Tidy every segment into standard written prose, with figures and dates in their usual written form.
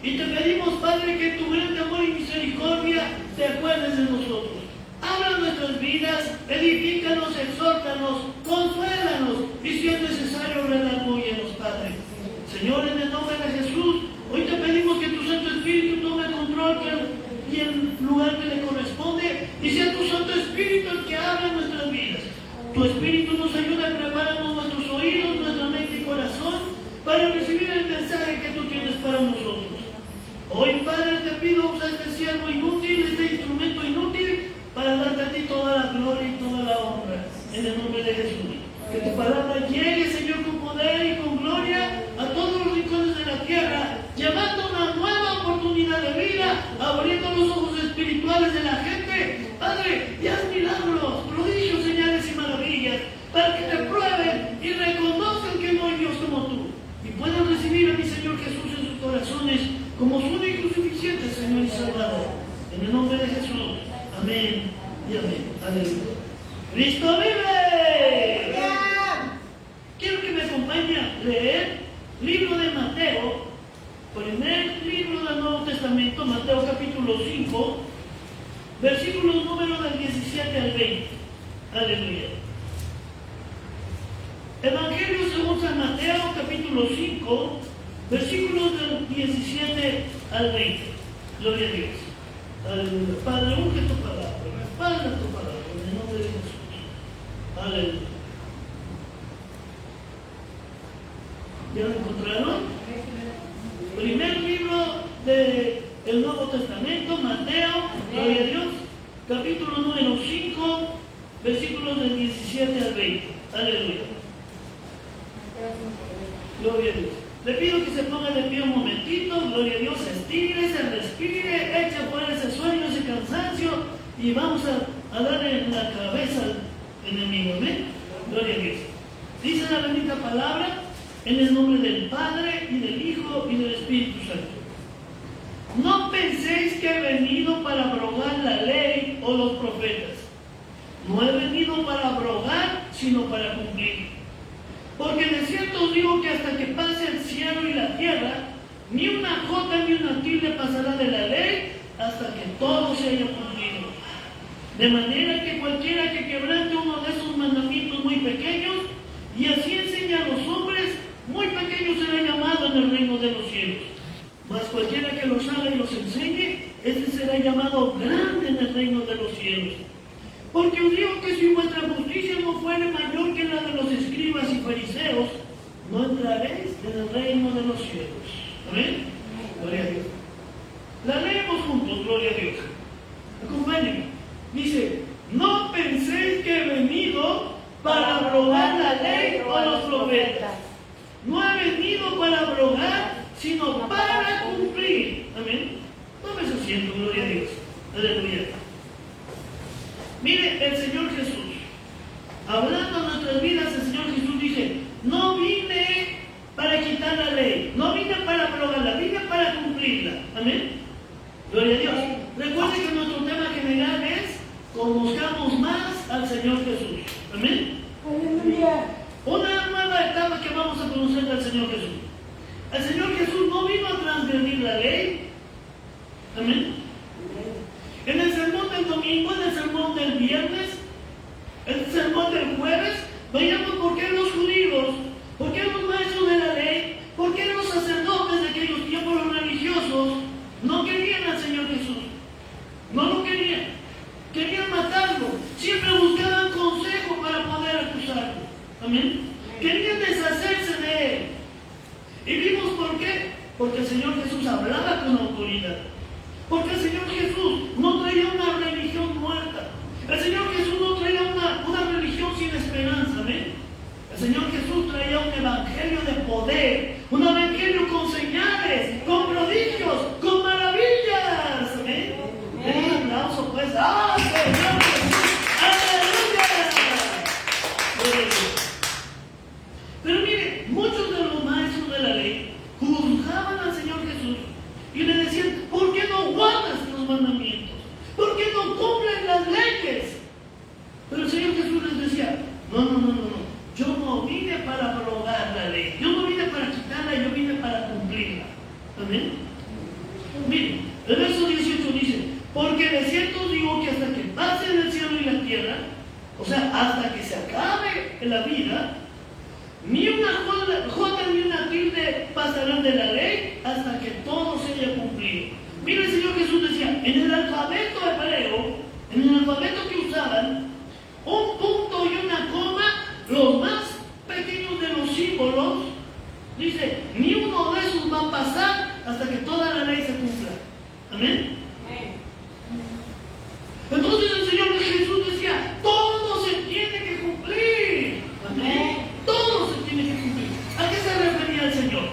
Y te pedimos, Padre, que tu grande amor y misericordia te acuerdes de nosotros. Habla nuestras vidas, edifícanos, exhórtanos, consuélanos y si es necesario redargúyenos, Padre. Señor, en el nombre de Jesús, hoy te pedimos que tu Santo Espíritu tome el control y el lugar que le corresponde y sea tu Santo Espíritu el que hable en nuestras vidas. Tu Espíritu nos ayuda a prepararnos nuestros oídos, nuestra mente y corazón para recibir el mensaje que tú tienes para nosotros. Hoy, Padre, te pido usa este siervo inútil, este instrumento inútil, para darte a ti toda la gloria y toda la honra, en el nombre de Jesús. Que tu palabra llegue, Señor, con poder y con gloria a todos los rincones de la tierra, llevando una nueva oportunidad de vida, abriendo los ojos espirituales de la gente. Padre, y haz milagros, prodigios, señales y maravillas, para que te prueben y reconozcan que no hay Dios como tú, y puedan recibir a mi Señor Jesús en sus corazones como su único y suficiente Señor y Salvador. En el nombre de Jesús. Amén y amén. Aleluya. ¡Cristo vive! Quiero que me acompañe a leer libro de Mateo, primer libro del Nuevo Testamento, Mateo capítulo 5, versículos número del 17 al 20. Aleluya. Evangelio según San Mateo capítulo 5, versículos del 17 al 20. Gloria a Dios. Aleluya. Padre, unge tu palabra, respalda tu palabra en el nombre de Jesús. Aleluya. ¿Ya lo encontraron? Primer libro del Nuevo Testamento, Mateo, gloria a Dios, capítulo número 5, versículos del 17 al 20. Aleluya. Gloria a Dios. Le pido que se ponga de pie un momentito, gloria a Dios, estire, se respire, eche fuera ese sueño, ese cansancio y vamos a darle en la cabeza al enemigo, ¿amén? Gloria a Dios. Dice la bendita palabra en el nombre del Padre y del Hijo y del Espíritu Santo. No penséis que he venido para abrogar la ley o los profetas. No he venido para abrogar, sino para cumplir. Porque de cierto os digo que hasta que pase el cielo y la tierra, ni una jota ni una tilde pasará de la ley hasta que todo se haya cumplido. De manera que cualquiera que quebrante uno de esos mandamientos muy pequeños y así enseña a los hombres, muy pequeño será llamado en el reino de los cielos. Mas cualquiera que los haga y los enseñe, este será llamado grande en el reino de los cielos. Porque os digo que si vuestra justicia no fuere mayor que la de los escribas y fariseos, no entraréis en el reino de los cielos. ¿Amén? Gloria a Dios. La leemos juntos, gloria a Dios. Acompáñenme. Dice, no penséis que he venido para abrogar la ley o los profetas. No he venido para abrogar, sino para cumplir. Amén. Tome su asiento, gloria a Dios. Aleluya. Mire, el Señor Jesús, hablando de nuestras vidas, el Señor Jesús dice, no vine para quitar la ley, no vine para abrogarla, vine para cumplirla. Amén. Gloria a Dios. Recuerden que nuestro tema general es, conozcamos más al Señor Jesús. Amén. Aleluya. Una nueva etapa que vamos a conocer del Señor Jesús. El Señor Jesús no vino a transgredir la ley. Amén. En el sermón del domingo, en el sermón del viernes, el sermón del jueves, veíamos por qué los judíos, por qué los maestros de la ley, por qué los sacerdotes de aquellos tiempos, los religiosos, no querían al Señor Jesús. No lo querían. Querían matarlo. Siempre buscaban consejo para poder acusarlo. Amén. Querían deshacerse de él. ¿Y vimos por qué? Porque el Señor Jesús hablaba con autoridad. Porque el Señor Jesús no traía una religión muerta. El Señor Jesús no traía una religión sin esperanza. ¿Ven? El Señor Jesús traía un evangelio de poder. Un evangelio con señales, con prodigios, con maravillas. ¿Amén? Den un aplauso pues. ¡Ah, Señor Jesús! ¡Aleluya! Pero mire, muchos de los maestros de la ley juzgaban al Señor Jesús y le decían, ¿por qué no guardas los mandamientos? ¿Por qué no cumples las leyes? Pero el Señor Jesús les decía, no. Yo no vine para abrogar la ley. Yo no vine para quitarla, yo vine para cumplirla. Amén. Miren, el verso 18 dice, porque de cierto os digo que hasta que pase el cielo y la tierra, o sea, hasta que se acabe la vida, ni una jota ni una tilde pasarán de la ley hasta que todo se haya cumplido. Mira, el Señor Jesús decía, en el alfabeto hebreo, en el alfabeto que usaban, un punto y una coma, los más pequeños de los símbolos, dice, ni uno de esos va a pasar hasta que toda la ley se cumpla. Amén. Entonces el Señor Jesús decía, todo se tiene que cumplir. Amén. Todo se tiene que cumplir. ¿A qué se refería el Señor?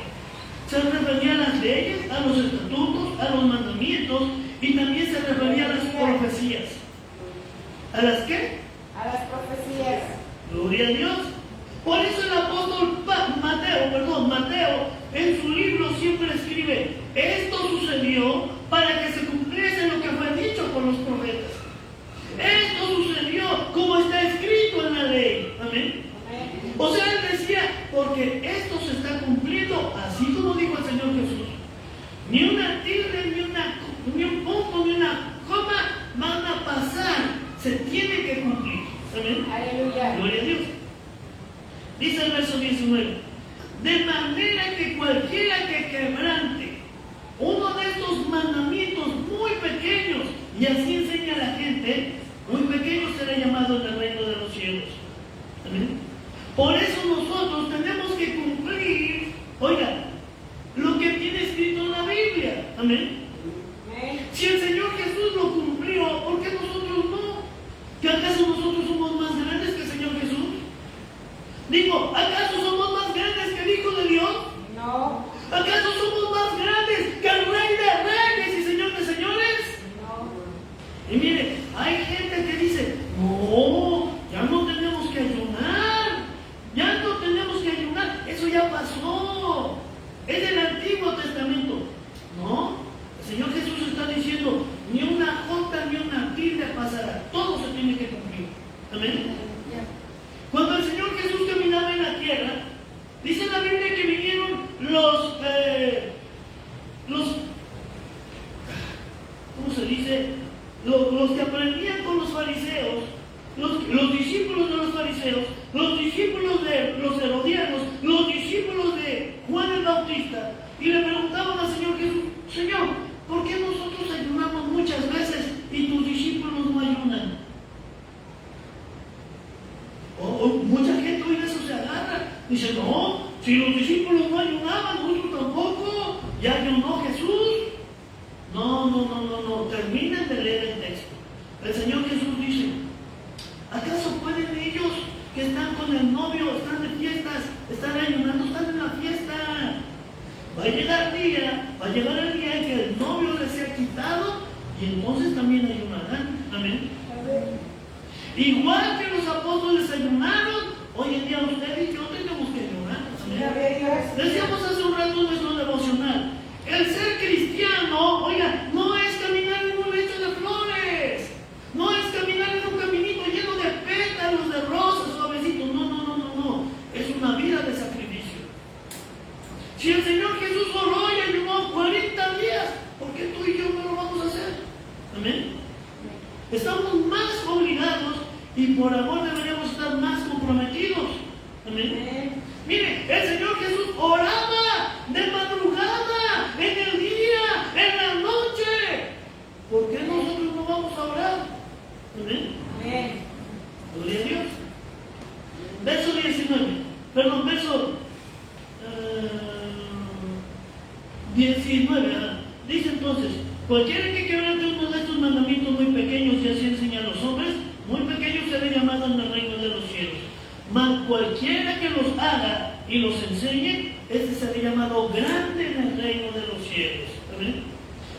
Se refería a las leyes, a los estatutos, a los mandamientos y también se refería a las profecías. ¿A las qué? A las profecías. Gloria a Dios. Por eso el apóstol Mateo, en su libro siempre escribe, esto sucedió para que se cumpliese lo que fue dicho por los profetas. Esto sucedió como está escrito en la ley. Amén. O sea, él decía, porque esto se está cumpliendo, así como dijo el Señor Jesús. Ni una tilde, ni un punto, ni una coma van a pasar. Se tiene que cumplir. Amén. Aleluya. Gloria a Dios. Dice el verso 19. De manera que cualquiera que quebrante uno de estos mandamientos muy pequeños, y así enseña a la gente, muy pequeño será llamado en el reino de los cielos. Amén. Por eso nosotros tenemos que cumplir, oiga, lo que tiene escrito en la Biblia. Amén. Si el Señor Jesús lo cumplió, ¿por qué nosotros no? ¿Que acaso nosotros somos más grandes que el Señor Jesús? Digo, ¿acaso somos más grandes que el Hijo de Dios? No. ¿Acaso somos más grandes que el Rey de Reyes y Señor de Señores? No. Y mire, hay gente que dice, no, ya no tenemos que ayunar, ya no tenemos que ayunar, eso ya pasó, es del Antiguo Testamento. No, el Señor Jesús está diciendo, ni una jota ni una tilde pasará, todo se tiene que cumplir. Amén. Cuando el Señor Jesús caminaba en la tierra, dice la Biblia que vinieron ¿cómo se dice? Los que aprendían con los fariseos, los discípulos de los fariseos, los discípulos de los herodianos, los discípulos de Juan el Bautista, y le preguntaban al Señor Jesús, Señor, ¿por qué nosotros ayunamos muchas veces y tus discípulos no ayunan? Mucha gente hoy de eso se agarra. Dice, no, si los discípulos no ayunaban, nosotros tampoco. Ya ayunó Jesús. No. Terminen de leer el texto. El Señor Jesús dice, ¿acaso pueden ellos que están con el novio, están de fiestas, están ayunando, están en la fiesta? Va a llegar el día en que el novio les sea quitado y entonces también ayunarán. Amén. Igual que los apóstoles ayunaron, hoy en día usted y yo tenemos que ayunar. Decíamos hace un rato en nuestro devocional, el ser cristiano, oiga, no es caminar en un lecho de flores, no es caminar en un caminito lleno de pétalos, de rosas, suavecitos, no, es una vida de sacrificio. Si el Señor Jesús oró y ayunó 40 días, ¿por qué tú y yo no lo vamos a hacer? Amén. Estamos más obligados y por amor deberíamos estar más comprometidos. Amén. Mire, el Señor Jesús oraba de madrugada, en el día, en la noche. ¿Por qué nosotros no vamos a orar? Amén. Gloria a Dios. Verso 19. Dice entonces, cualquiera que quebrante uno de estos mandamientos muy pequeños y así enseña a los hombres, muy pequeños será llamado en el reino de los cielos. Mas cualquiera que los haga y los enseñe, ese será llamado grande en el reino de los cielos. ¿Amén?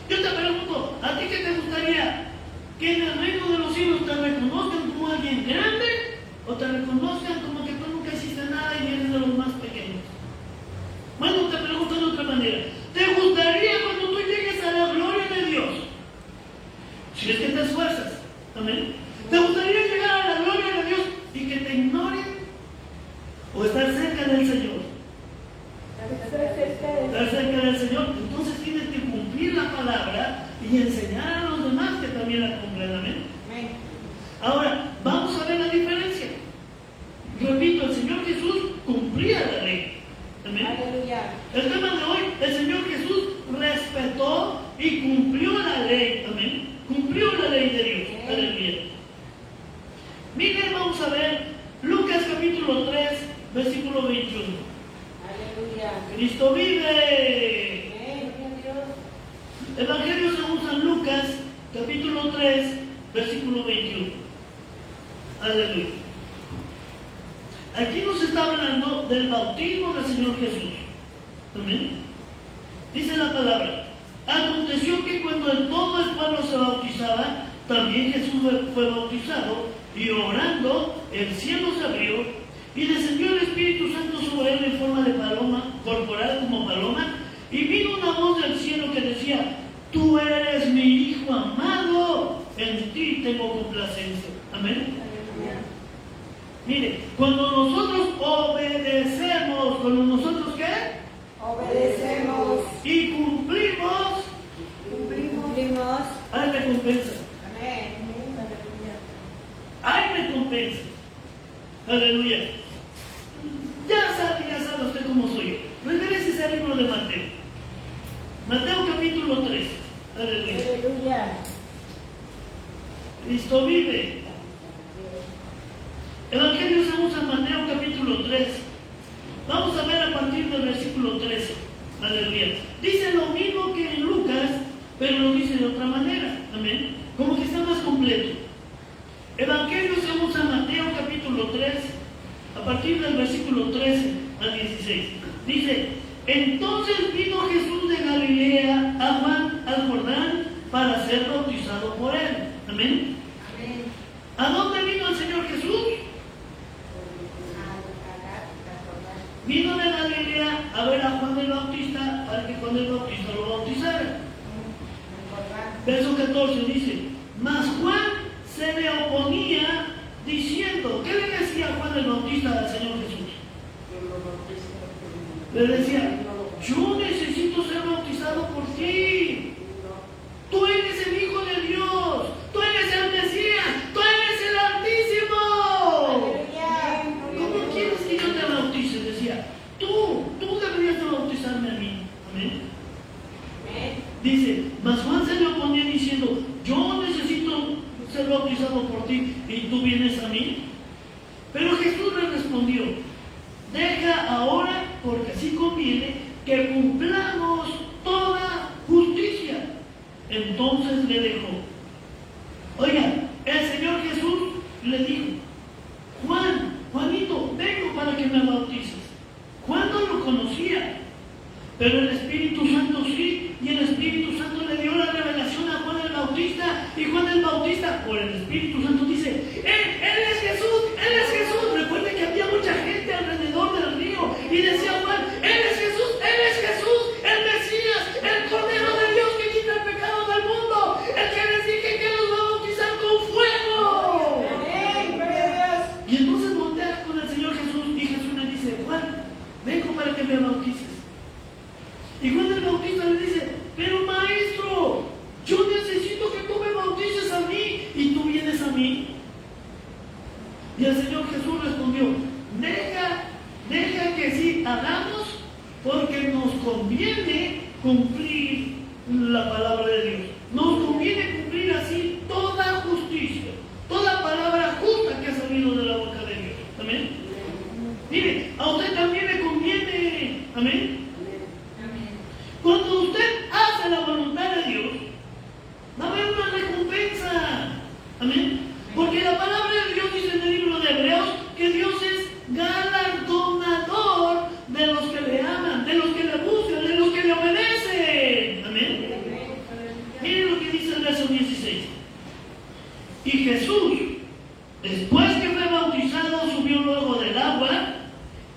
Yo te pregunto, ¿a ti qué te gustaría? ¿Que en el reino de los cielos te reconozcan como alguien grande o te reconozcan como que tú nunca hiciste nada y eres de los más pequeños? Bueno, te pregunto de otra manera. ¿Te gustaría cuando tú llegues a la gloria de Dios? Si es que te esfuerzas. Amén. ¿Te gustaría llegar a la gloria de Dios y que te ignoren? ¿O estar cerca del Señor? Estar cerca del Señor. Entonces tienes que cumplir la palabra y enseñar a los demás que también la cumplan. Amén. Amén. Ahora, vamos a ver la diferencia. Repito, el Señor Jesús cumplía la ley. Amén. Aleluya. El tema de hoy, el Señor Jesús respetó y cumplió la ley. Amén. Cumplió la ley de Dios. Aleluya. Miren, vamos a ver Lucas capítulo 3, versículo 21. Aleluya. Cristo vive. Amén. Evangelio según San Lucas, capítulo 3, versículo 21. Aleluya. Aquí nos está hablando del bautismo del Señor Jesús. Amén. Dice la palabra: aconteció que cuando todo el pueblo se bautizaba, también Jesús fue bautizado, y orando, el cielo se abrió, y descendió el Espíritu Santo sobre él en forma de paloma, corporal como paloma, y vino una voz del cielo que decía: tú eres mi Hijo amado, en ti tengo complacencia. Amén. Mire, cuando nosotros obedecemos, cuando nosotros ¿qué? Obedecemos. Y cumplimos, Cumplimos. hay recompensa. Amén. Hay recompensa. Aleluya. Ya sabe usted cómo soy yo. Regrese al libro de Mateo. Mateo capítulo 3. Aleluya. Aleluya. Cristo vive. Evangelio según San Mateo capítulo 3. Vamos a ver a partir del versículo 13. Aleluya. Dice lo mismo que en Lucas, pero lo dice de otra manera. Amén. Como que está más completo. Evangelio según San Mateo capítulo 3, a partir del versículo 13 al 16. Dice: entonces vino Jesús de Galilea a Juan al Jordán para ser bautizado por él. Amén. Amén. ¿A dónde vino el Señor Jesús? Vino de Galilea a ver a Juan el Bautista para que Juan el Bautista lo bautizara. Verso 14 dice: mas Juan se le oponía diciendo, ¿qué le decía Juan el Bautista al Señor Jesús? Le decía: yo necesito ser bautizado por ti. Tú eres el Hijo de Dios. Tú eres el Mesías. Tú eres el Altísimo. ¿Cómo quieres que yo te bautice? Decía: tú deberías de bautizarme a mí. Amén. Dice: mas Juan se le oponía diciendo, yo necesito ser bautizado por ti y tú vienes a mí. Pero Jesús le respondió: deja ahora, porque así conviene que cumplamos toda justicia. Entonces le dejó. Oiga, el Señor Jesús le dijo: Juanito, vengo para que me bautices. Juan no lo conocía, pero el Espíritu Santo sí, y el Espíritu Santo le dio la revelación a Juan el Bautista, y Juan el Bautista, por el Espíritu Santo, dice: Él es Jesús, Él es Jesús. Recuerde que había mucha gente alrededor del río, y decía Juan: Él es Jesús, el Mesías, el Cordero de Dios que quita el pecado del mundo, el que les dije que los va a bautizar con fuego. Amén. Gloria a Dios. Y entonces voltea con el Señor Jesús, y Jesús le dice: Juan, vengo para que me bautices. Y Juan el Bautista le dice: pero maestro, yo necesito que tú me bautices a mí y tú vienes a mí. Y el Señor Jesús respondió: deja que sí hagamos, porque nos conviene cumplir la palabra de Dios. Nos conviene cumplir así toda justicia, toda palabra justa que ha salido de la boca de Dios. Amén. Mire, a usted también le conviene. Amén. Cuando usted hace la voluntad de Dios, va a haber una recompensa. Amén. Porque la palabra de Dios dice en el libro de Hebreos que Dios es galardonador de los que le aman, de los que le buscan, de los que le obedecen. Amén. Miren lo que dice el verso 16. Y Jesús, después que fue bautizado, subió luego del agua,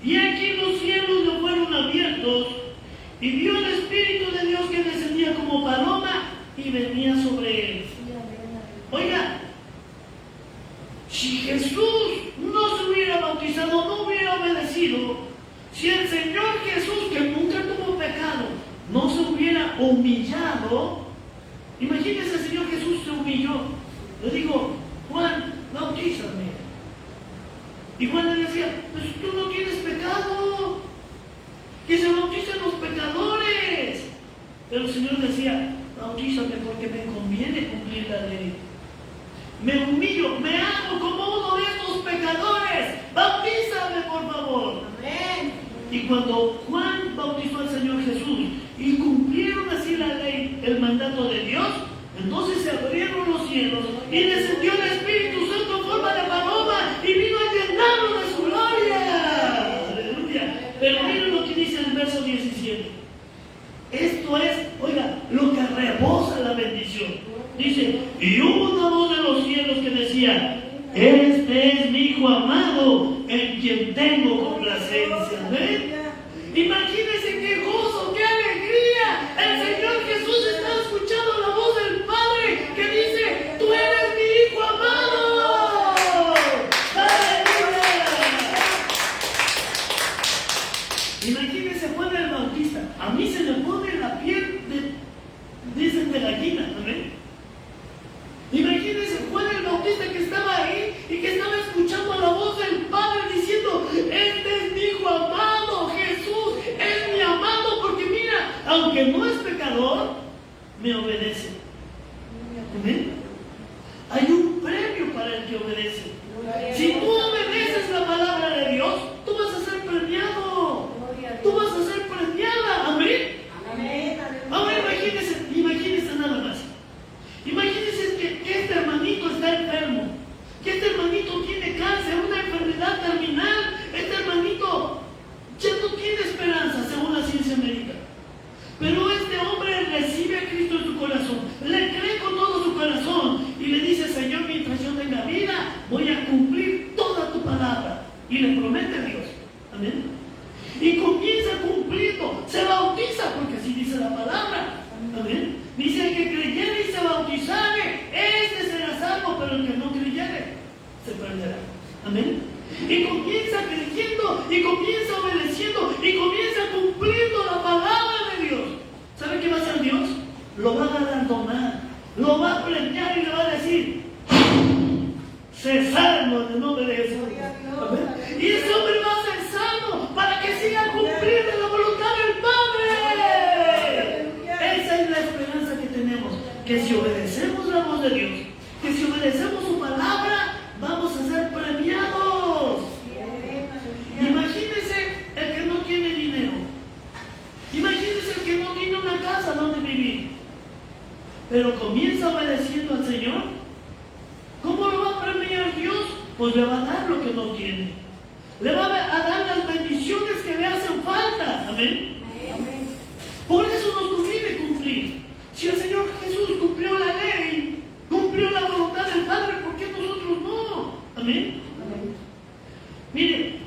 y aquí los cielos le fueron abiertos, y vio el Espíritu de Dios que descendía como paloma y venía sobre él. Oiga, si Jesús no se hubiera bautizado, no hubiera obedecido, si el Señor Jesús, que nunca tuvo pecado, no se hubiera humillado, Imagínense, el Señor Jesús se humilló. Le dijo, Juan, bautízame. Y Juan le decía, pues tú no tienes pecado, que se bauticen los pecadores. Pero el Señor decía, bautízame porque me conviene cumplir la ley. Me humillo, me hago como uno de estos pecadores. Bautízame, por favor. Amén. Y cuando Juan bautizó al Señor Jesús y cumplieron así la ley, el mandato de Dios, entonces se abrieron los cielos y descendió el Espíritu Santo en forma de paloma y vino a llenarlo de su gloria. Aleluya. Pero miren lo que dice el verso 17. Esto es, oiga, lo que rebosa la bendición. Dice, y hubo una voz de los cielos que decía, este es mi Hijo amado, en quien tengo complacencia. ¿Ven? Imagínense qué gozo, qué alegría. El Señor Jesús está escuchando la voz del Padre que dice, tú eres mi Hijo amado. ¡Aleluya! Imagínense Juan el Bautista. A mí se me pone la piel dicen de gallina. ¿Amén? Imagínense Juan el Bautista que estaba ahí y que estaba escuchando la voz del Padre diciendo, este es mi Hijo amado, Jesús es mi amado, porque mira, aunque no es pecador, me obedece. ¿Amén? Hay un premio para el que obedece. Si tú obedeces la palabra de Dios, tú vas a ser premiado. Tú vas a ser premiada. ¿Amén? Ahora imagínense nada más. Imagínense que este hermanito está enfermo, que este hermanito tiene cáncer, una enfermedad terminal. Este hermanito ya no tiene esperanza según la ciencia médica. Pero este hombre recibe a Cristo en su corazón, le cree con todo su corazón y le dice, Señor, mientras yo tenga vida, voy a cumplir toda tu palabra. Y le promete a Dios. Amén. Y comienza cumpliendo, se bautiza, porque así dice la palabra. Amén. Dice el que creyere y se bautizare, este será salvo, pero el que no creyere se perderá. Amén. Y comienza creyendo, y comienza obedeciendo, y comienza cumpliendo la palabra de Dios. ¿Sabe qué va a hacer Dios? Lo va a galardonar, lo va a premiar y le va a decir, sé salvo en el nombre de Jesús. Amén. Y ese hombre va a ser salvo para que siga cumpliendo la voluntad del Padre. Esa es la esperanza que tenemos, que si obedecemos la voz de Dios, que si obedecemos su palabra, vamos a ser premiados. Imagínense el que no tiene dinero. Imagínense el que no tiene una casa donde vivir, pero comienza obedeciendo al Señor. ¿Cómo lo va a premiar Dios? Pues le va a dar lo que no tiene. Le va a dar las bendiciones que le hacen falta. Amén. Por eso nos conviene cumplir. Si el Señor Jesús cumplió la ley, cumplió la voluntad del Padre, ¿por qué nosotros no? Amén. Miren,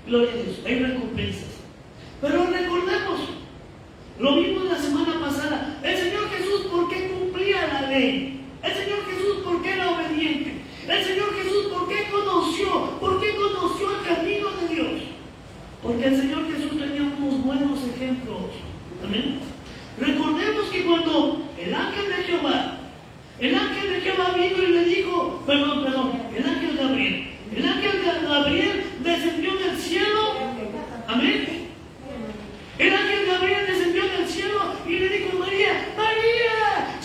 gloria a Dios, hay recompensas. Pero recordemos, lo vimos la semana pasada, el Señor Jesús, ¿por qué cumplía la ley? El Señor Jesús, ¿por qué era obediente? El Señor Jesús, ¿por qué conoció el camino de Dios? Porque el Señor Jesús tenía unos buenos ejemplos. Amén. Recordemos que cuando el ángel de Jehová vino y le dijo, el ángel Gabriel descendió del cielo. Amén. El ángel Gabriel descendió del cielo y le dijo, María,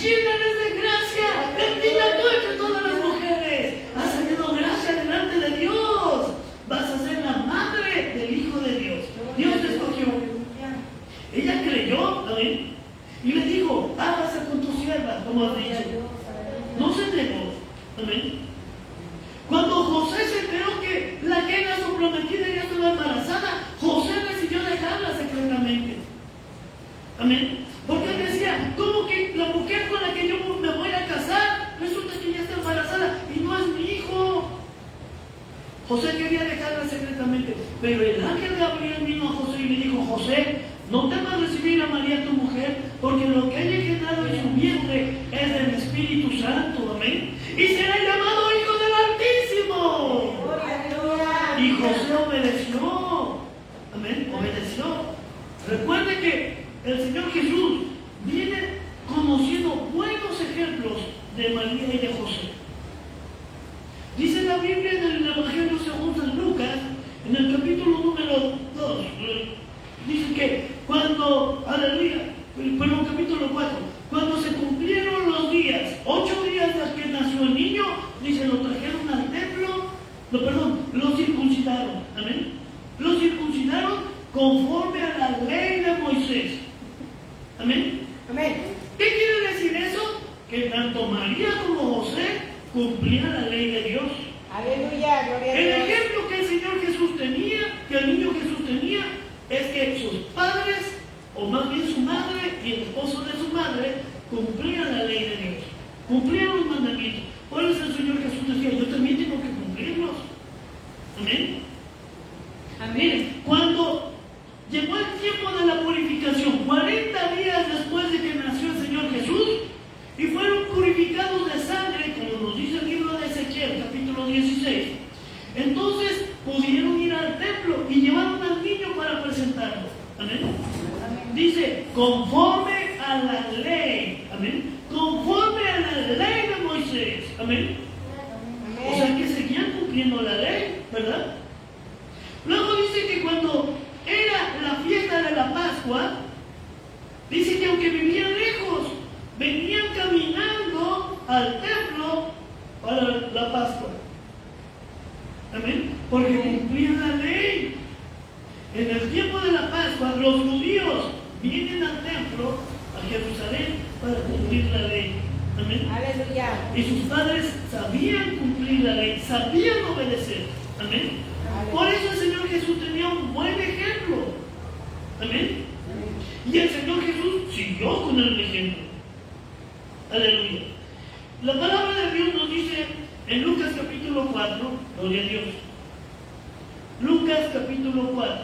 llena eres de gracia, bendita tú entre todas las mujeres, has hallado gracia delante de Dios, vas a ser la madre del Hijo de Dios. Dios te escogió. Ella creyó, amén, y le dijo, hágase con tu sierva, como has dicho. No se negó, amén. Cuando José se enteró que la que era su prometida ya estaba embarazada, José decidió dejarla secretamente. Amén. Porque él decía, ¿cómo que la mujer con la que yo me voy a casar resulta que ya está embarazada y no es mi hijo? José quería dejarla secretamente, pero el ángel Gabriel vino a José y le dijo, José, no temas recibir a María tu mujer, porque lo que haya engendrado en su vientre es del Espíritu Santo, amén. Y será llamado Hijo del Altísimo. Y José obedeció, amén, obedeció. Recuerde que el Señor Jesús viene conociendo buenos de María y de José. Dice la Biblia en el Evangelio según San Lucas, en el capítulo número 2, dice que cuando, aleluya, perdón, capítulo 4, cuando se cumplieron los días, 8 días desde que nació el niño, dice, lo trajeron al templo, lo circuncidaron, amén. Lo circuncidaron conforme a la ley de Moisés, amén. Amén. ¿Qué quiere decir eso? Que tanto María como José cumplían la ley de Dios. Aleluya, gloria a El Dios. ejemplo que el Señor Jesús tenía, que el niño Jesús tenía, es que sus padres, o más bien su madre y el esposo de su madre, cumplían la ley de Dios, cumplían los mandamientos. Por eso el Señor Jesús decía, yo también tengo que cumplirlos. Amén. Amén. Miren, cuando llegó el tiempo de la purificación, 40 días después de que nació el Señor Jesús, y fueron purificados de sangre, como nos dice el libro de Ezequiel, capítulo 16, entonces pudieron ir al templo y llevaron al niño para presentarlo. Amén. Amén. Dice, conforme a la ley. Amén. Conforme a la ley de Moisés. Amén. Amén. O sea que seguían cumpliendo la ley, ¿verdad? Luego dice que cuando era la fiesta de la Pascua, dice que aunque vivían lejos, venían caminando al templo para la Pascua. Amén. Porque cumplían la ley. En el tiempo de la Pascua, los judíos vienen al templo, a Jerusalén, para cumplir la ley. Amén. Aleluya. Y sus padres sabían cumplir la ley, sabían obedecer. Amén. Por eso el Señor Jesús tenía un buen ejemplo. Amén. Y el Señor Jesús siguió con el ejemplo. Aleluya. La palabra de Dios nos dice en Lucas capítulo 4, gloria a Dios. Lucas capítulo 4,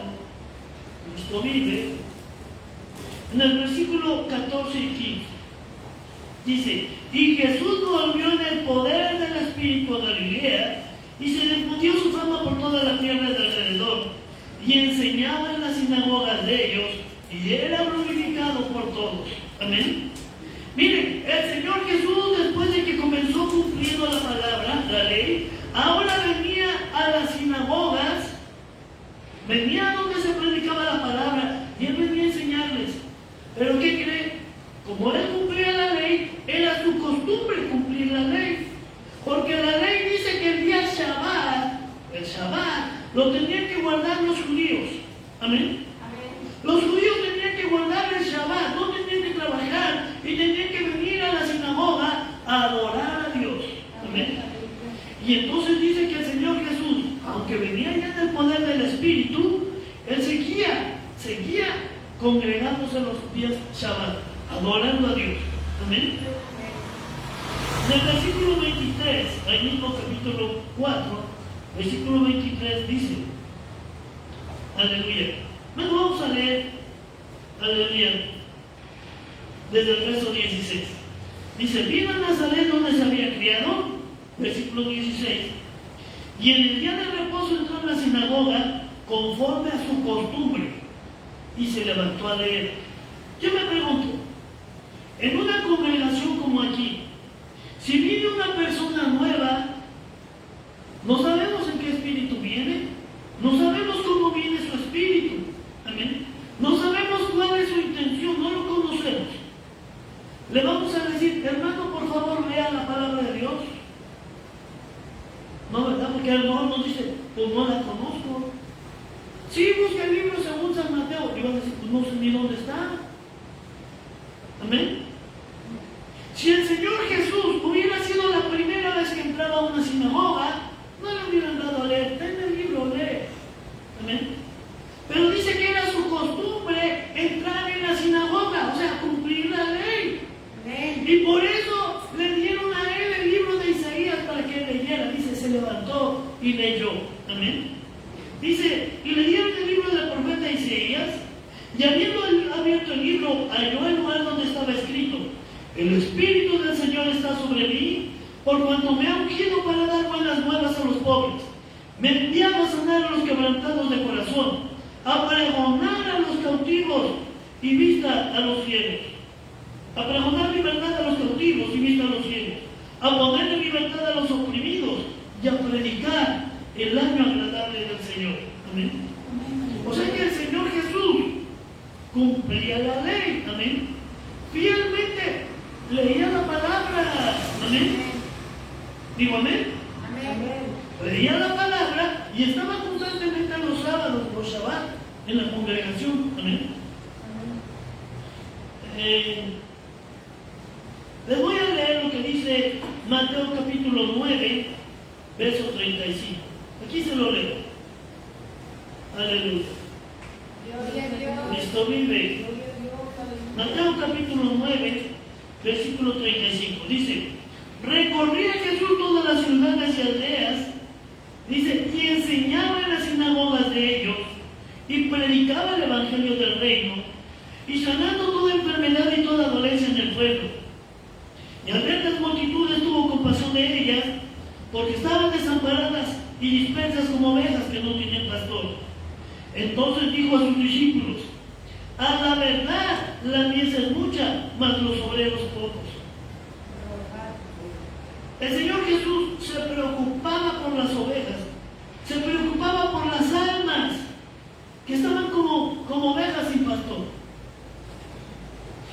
nuestro Biblia, en el versículo 14 y 15. Dice, y Jesús volvió en el poder del Espíritu a Galilea, y se difundió su fama por toda la tierra de alrededor, y enseñaba en las sinagogas de ellos, y era glorificado por todos. Amén. Miren, el Señor Jesús, después de que comenzó cumpliendo la palabra, la ley, ahora venía a las sinagogas, venía donde se predicaba la palabra, y Él venía a enseñarles. ¿Pero qué cree? Como Él cumplía la ley, era su costumbre cumplir la ley. Porque la ley dice que el día Shabbat, el Shabbat, lo tenían que guardar los judíos. Amén. Los judíos tenían que guardar el Shabbat, no tenían que trabajar y tenían que venir a la sinagoga a adorar a Dios. Amén. Y entonces dice que el Señor Jesús, aunque venía ya en el poder del Espíritu, Él seguía congregándose los días Shabbat, adorando a Dios. Amén. En el versículo 23, ahí mismo capítulo 4, versículo 23 dice, aleluya. Nos vamos a leer, aleluya, desde el verso 16. Dice, vino a Nazaret donde se había criado, versículo 16, y en el día de reposo entró en la sinagoga conforme a su costumbre, y se levantó a leer. Yo me pregunto, en una congregación como aquí, si viene una persona nueva, no sabemos en qué espíritu viene, no sabemos cómo viene su espíritu, amén. No sabemos cuál es su intención, no lo conocemos. Le vamos a decir, hermano, por favor, lea la palabra de Dios. No, ¿verdad? Porque a lo mejor nos dice, pues no la conozco. Sí, busca el libro según San Mateo. Y van a decir, pues no sé ni dónde está. Amén. Si el Señor Jesús hubiera sido la primera vez que entraba a una sinagoga, no le hubieran dado a leer, ten el libro, lee. Amén. Pero dice que era su costumbre entrar en la sinagoga, o sea, cumplir la ley. Amén. Y por eso le dieron a él el libro de Isaías para que leyera. Dice, se levantó y leyó. Amén. Dice, y le dieron el libro del profeta Isaías, y habiendo abierto el libro, halló el lugar donde estaba escrito, el Espíritu del Señor está sobre mí, por cuanto me ha ungido para dar buenas nuevas a los pobres. Me ha enviado a sanar a los quebrantados de corazón, a pregonar a los cautivos y vista a los ciegos, a pregonar libertad a los cautivos y vista a los ciegos, a poner en libertad a los oprimidos y a predicar el año agradable del Señor. Amén. O sea que el Señor Jesús cumplía la ley. Amén. Fielmente leía la palabra. Amén. Digo amén. Leía la palabra y estaba constantemente los sábados, los Shabbat, en la congregación. Amén. Les voy a leer lo que dice Mateo capítulo 9, verso 35. Aquí se lo leo. Aleluya. Cristo vive. Mateo capítulo 9, versículo 35. Dice: recorría Jesús todas las ciudades y aldeas, dice, y enseñaba en las sinagogas de ellos, y predicaba el evangelio del reino, y sanando toda enfermedad y toda dolencia en el pueblo. Y al ver las multitudes tuvo compasión de ellas, porque estaban desamparadas y dispersas como ovejas que no tienen pastor. Entonces dijo a sus discípulos: a la verdad la mies es mucha, mas los obreros pocos. El Señor Jesús se preocupaba por las ovejas, se preocupaba por las almas que estaban como ovejas sin pastor.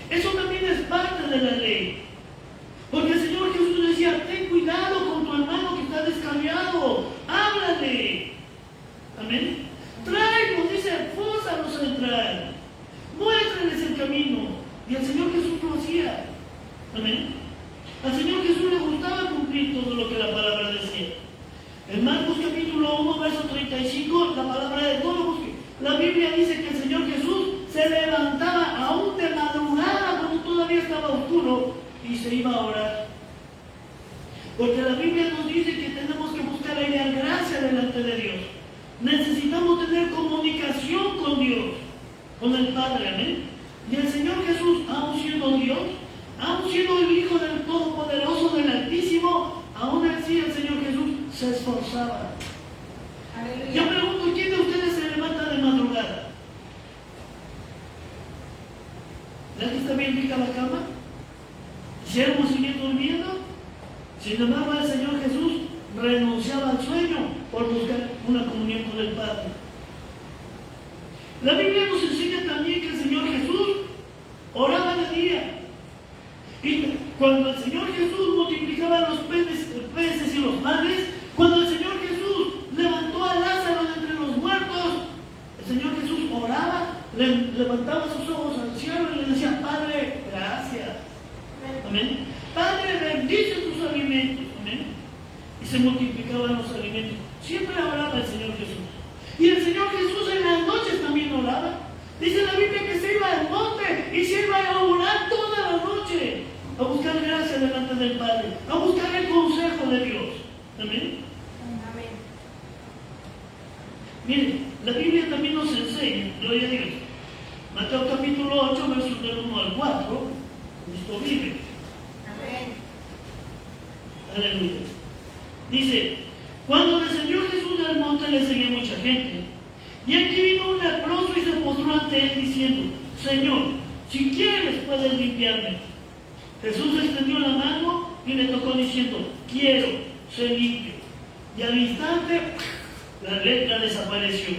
Eso también es parte de la ley. Porque el Señor Jesús decía: ten cuidado con tu hermano que está descarriado, háblale. Amén. Tráelos, dice, fórzalos a entrar, muéstrales el camino. Y el Señor Jesús lo hacía. Amén. Al Señor Jesús le gustaba cumplir todo lo que la palabra decía. En Marcos capítulo 1, verso 35, la palabra de todos, la Biblia dice que el Señor Jesús se levantaba aún de madrugada cuando todavía estaba oscuro y se iba a orar. Porque la Biblia nos dice que tenemos que buscar hallar gracia delante de Dios. Necesitamos tener comunicación con Dios, con el Padre. Amén. Y el Señor Jesús, aún siendo Dios, aún siendo el Hijo del Todopoderoso, del Altísimo, aún así el Señor Jesús se esforzaba. Aleluya. Yo pregunto: ¿quién de ustedes se levanta de madrugada? ¿La que está bien rica la cama? ¿Siervos siguen durmiendo? Sin embargo, el Señor Jesús renunciaba al sueño por buscar una comunión con el Padre. La Biblia nos enseña también que el Señor Jesús oraba de día. Y cuando el Señor Jesús multiplicaba los peces y los panes, cuando el Señor Jesús levantó a Lázaro de entre los muertos, el Señor Jesús oraba, levantaba sus ojos al cielo y le decía: Padre, gracias. Amén. Padre, bendice tus alimentos. Amén. Y se multiplicaban los alimentos. Siempre oraba el Señor Jesús. Y el Señor Jesús en las noches también oraba. Dice la Biblia que se iba al monte y se iba a orar toda la noche, a buscar gracia delante del Padre, a buscar el consejo de Dios. Amén. Amén. Miren, la Biblia también nos enseña, gloria a Dios. Mateo capítulo 8, versos del 1 al 4, Cristo vive. Amén. Aleluya. Dice: cuando descendió Jesús del monte le seguía mucha gente. Y aquí vino un leproso y se postró ante él diciendo: Señor, si quieres puedes limpiarme. Jesús extendió la mano y le tocó diciendo: quiero, sé limpio. Y al instante la lepra desapareció.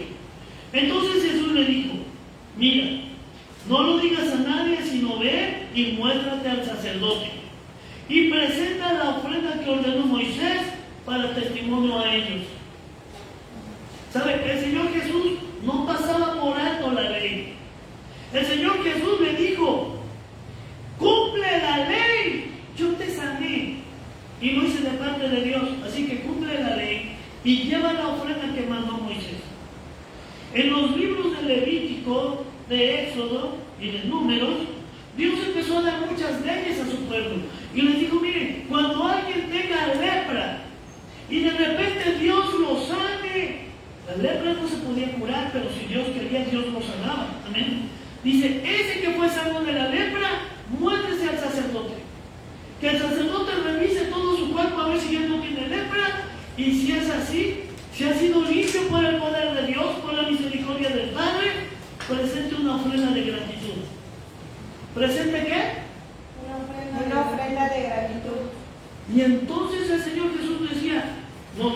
Entonces Jesús le dijo: mira, no lo digas a nadie, sino ve y muéstrate al sacerdote y presenta la ofrenda que ordenó Moisés para testimonio a ellos. ¿Sabe? El Señor Jesús no pasaba por alto la ley. El Señor Jesús le dijo: cumple la ley, yo te sané. Y lo hice de parte de Dios, así que cumple la ley y lleva la ofrenda que mandó Moisés. En los libros de Levítico, de Éxodo y de Números, Dios empezó a dar muchas leyes a su pueblo y les dijo: miren, cuando alguien tenga lepra y de repente Dios lo sane, la lepra no se podía curar, pero si Dios quería, Dios lo sanaba. Amén. Dice: ese que fue sano de la lepra, muéstrese al sacerdote. Que el sacerdote revise todo su cuerpo a ver si él no tiene lepra, y si es así, si ha sido limpio por el poder de Dios, por la misericordia del Padre, presente una ofrenda de gratitud. ¿Presente qué? Una ofrenda de gratitud. Y entonces el Señor Jesús decía, no,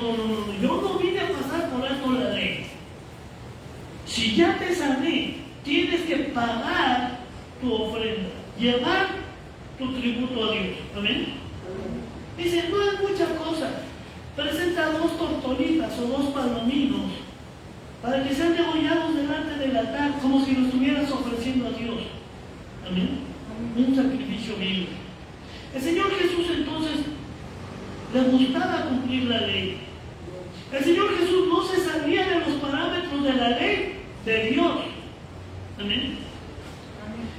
yo no vine a pasar por alto la ley. Si ya te sané, tienes que pagar tu ofrenda, llevar tu tributo a Dios. ¿Amén? Dice, no es mucha cosa. Presenta 2 tortolitas o 2 palominos para que sean degollados delante del altar, como si lo estuvieras ofreciendo a Dios. ¿Amén? Un sacrificio vivo. El Señor Jesús entonces le gustaba cumplir la ley. El Señor Jesús no se salía de los parámetros de la ley de Dios. Amén.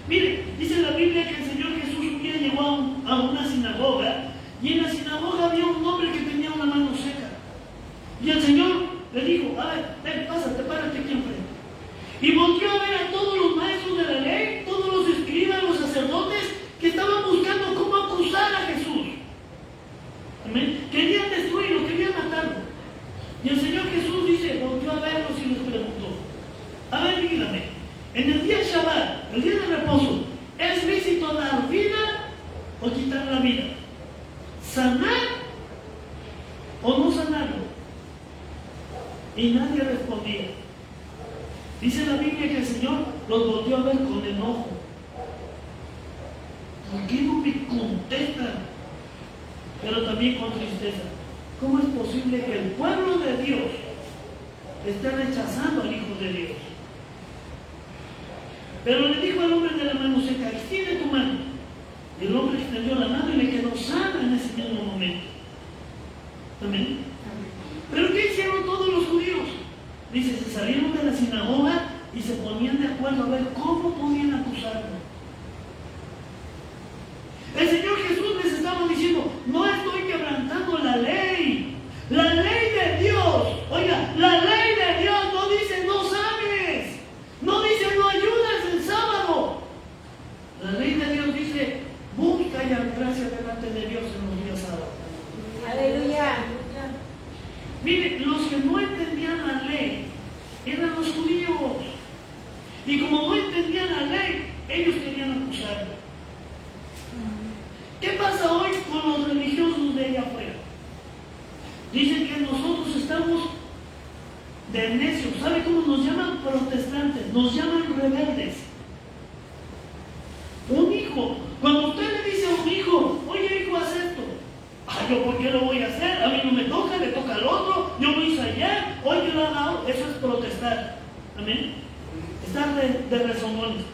Mire, dice la Biblia que el Señor Jesús un día llegó a una sinagoga y en la sinagoga había un hombre que tenía una mano seca. Y el Señor le dijo, a ver, ven, pásate, párate aquí enfrente. Y volvió a ver a todos los maestros de la ley, todos los escribas, los sacerdotes, que estaban buscando cómo acusar a Jesús. Amén. Querían destruirlo, querían matarlo. Y el Señor Jesús dice, volvió a verlos y les preguntó, a ver, dígame, en el día Shabbat, el día de reposo, ¿es lícito dar vida o quitar la vida? ¿Sanar o no sanarlo? Y nadie respondía. Dice la Biblia que el Señor los volvió a ver con enojo. ¿Por qué no me contestan? Pero también con tristeza. ¿Cómo es posible que el pueblo de Dios esté rechazando al Hijo de Dios? Pero le dijo al hombre de la mano seca, extiende tu mano. Y el hombre extendió la mano y le quedó sana en ese mismo momento. Amén. ¿Pero qué hicieron todos los judíos? Dice, se salieron de la sinagoga y se ponían de acuerdo a ver cómo podían acusarlo. El Señor Jesús les estaba diciendo, no estoy quebrantando la ley. La ley de Dios, oiga, la ley de Dios no dice no sanes, no dice no ayudes el sábado. La ley de Dios dice, busca y haz gracia delante de Dios en los días sábados. Aleluya. Mire, los que no entendían la ley eran los judíos. Y como no entendían la ley, ellos querían acusarlo. ¿Qué pasa hoy con los religiosos de allá afuera? Dicen que nosotros estamos de necios. ¿Sabe cómo nos llaman? Protestantes. Nos llaman rebeldes. Un hijo, cuando usted le dice a un hijo, oye hijo, haz esto. ¿Yo por qué lo voy a hacer? A mí no me toca, le toca al otro. Yo lo hice ayer, hoy yo lo hago. Eso es protestar. Amén. Estar de rezonones.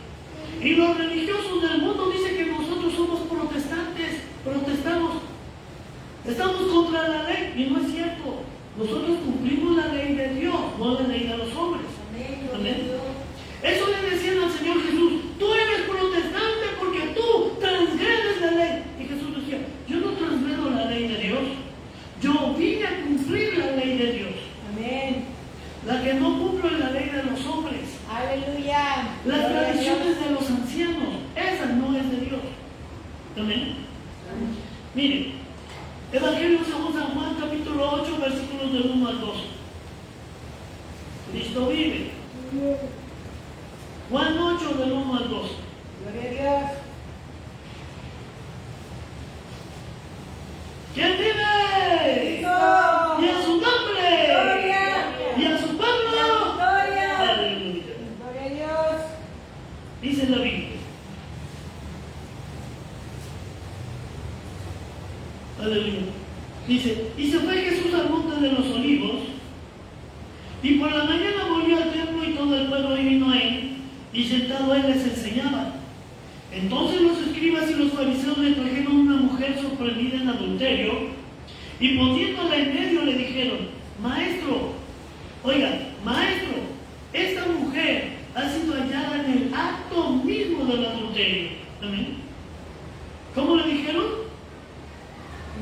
Y los religiosos del mundo dicen que nosotros somos protestantes, protestamos, estamos contra la ley, y no es cierto. Nosotros cumplimos la ley de Dios, no la ley de los hombres. Amén. Eso le decían al Señor Jesús, tú eres protestante porque tú transgredes la ley. Y Jesús decía, yo no transgredo la ley de Dios, yo vine a cumplir la ley de Dios. Amén. La que no cumplo es la ley de los hombres. Aleluya. Las tradiciones de los ancianos, esa no es de Dios. Amén. Mire, Evangelio según San Juan, capítulo 8, versículos del 1 al 12. Cristo vive. Juan 8, del 1 al 12. Gloria a Dios. ¿Quién vive? Cristo. Y a su nombre. Gloria. Y a su pueblo. Gloria. Aleluya. Gloria a Dios. Dice la Biblia. Aleluya. Dice, y se fue Jesús al monte de los olivos, y por la mañana volvió al templo y todo el pueblo vino a él, y sentado él les enseñaba. Entonces los escribas y los fariseos le trajeron una mujer sorprendida en adulterio, y poniéndola en medio le dijeron, maestro, esta mujer ha sido hallada en el acto mismo del adulterio. ¿Amén? ¿Cómo le dijeron?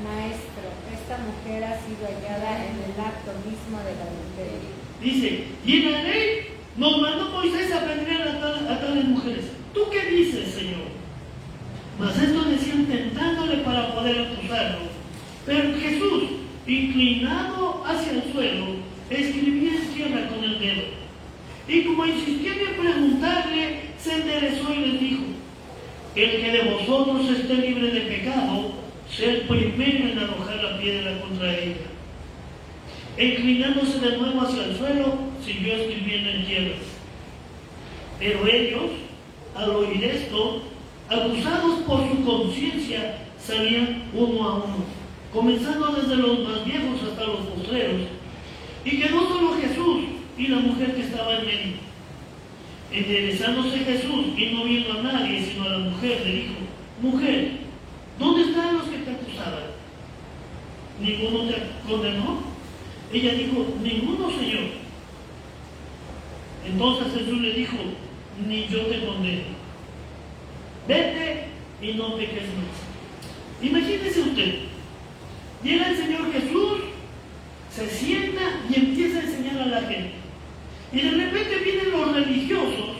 Maestro, esta mujer ha sido hallada en el acto mismo del adulterio. Dice, y en la ley nos mandó Moisés a apedrear a tales mujeres. ¿Tú qué dices, Señor? Mas esto decían tentándole para poder acusarlo. Pero Jesús, inclinado hacia el suelo, escribía en tierra con el dedo. Y como insistían en preguntarle, se enderezó y les dijo, el que de vosotros esté libre de pecado, ser primero en arrojar la piedra contra ella. Inclinándose de nuevo hacia el suelo, siguió escribiendo en tierra. Pero ellos, al oír esto, acusados por su conciencia, salían uno a uno, comenzando desde los más viejos hasta los postreros. Y quedó solo Jesús y la mujer que estaba en medio. Enderezándose Jesús y no viendo a nadie sino a la mujer, le dijo: Mujer, ¿dónde están los que te acusaban? ¿Ninguno te condenó? Ella dijo: Ninguno, Señor. Entonces Jesús le dijo: Ni yo te condeno. Vete y no peques más. Imagínese usted, llega el Señor Jesús, se sienta y empieza a enseñar a la gente. Y de repente vienen los religiosos,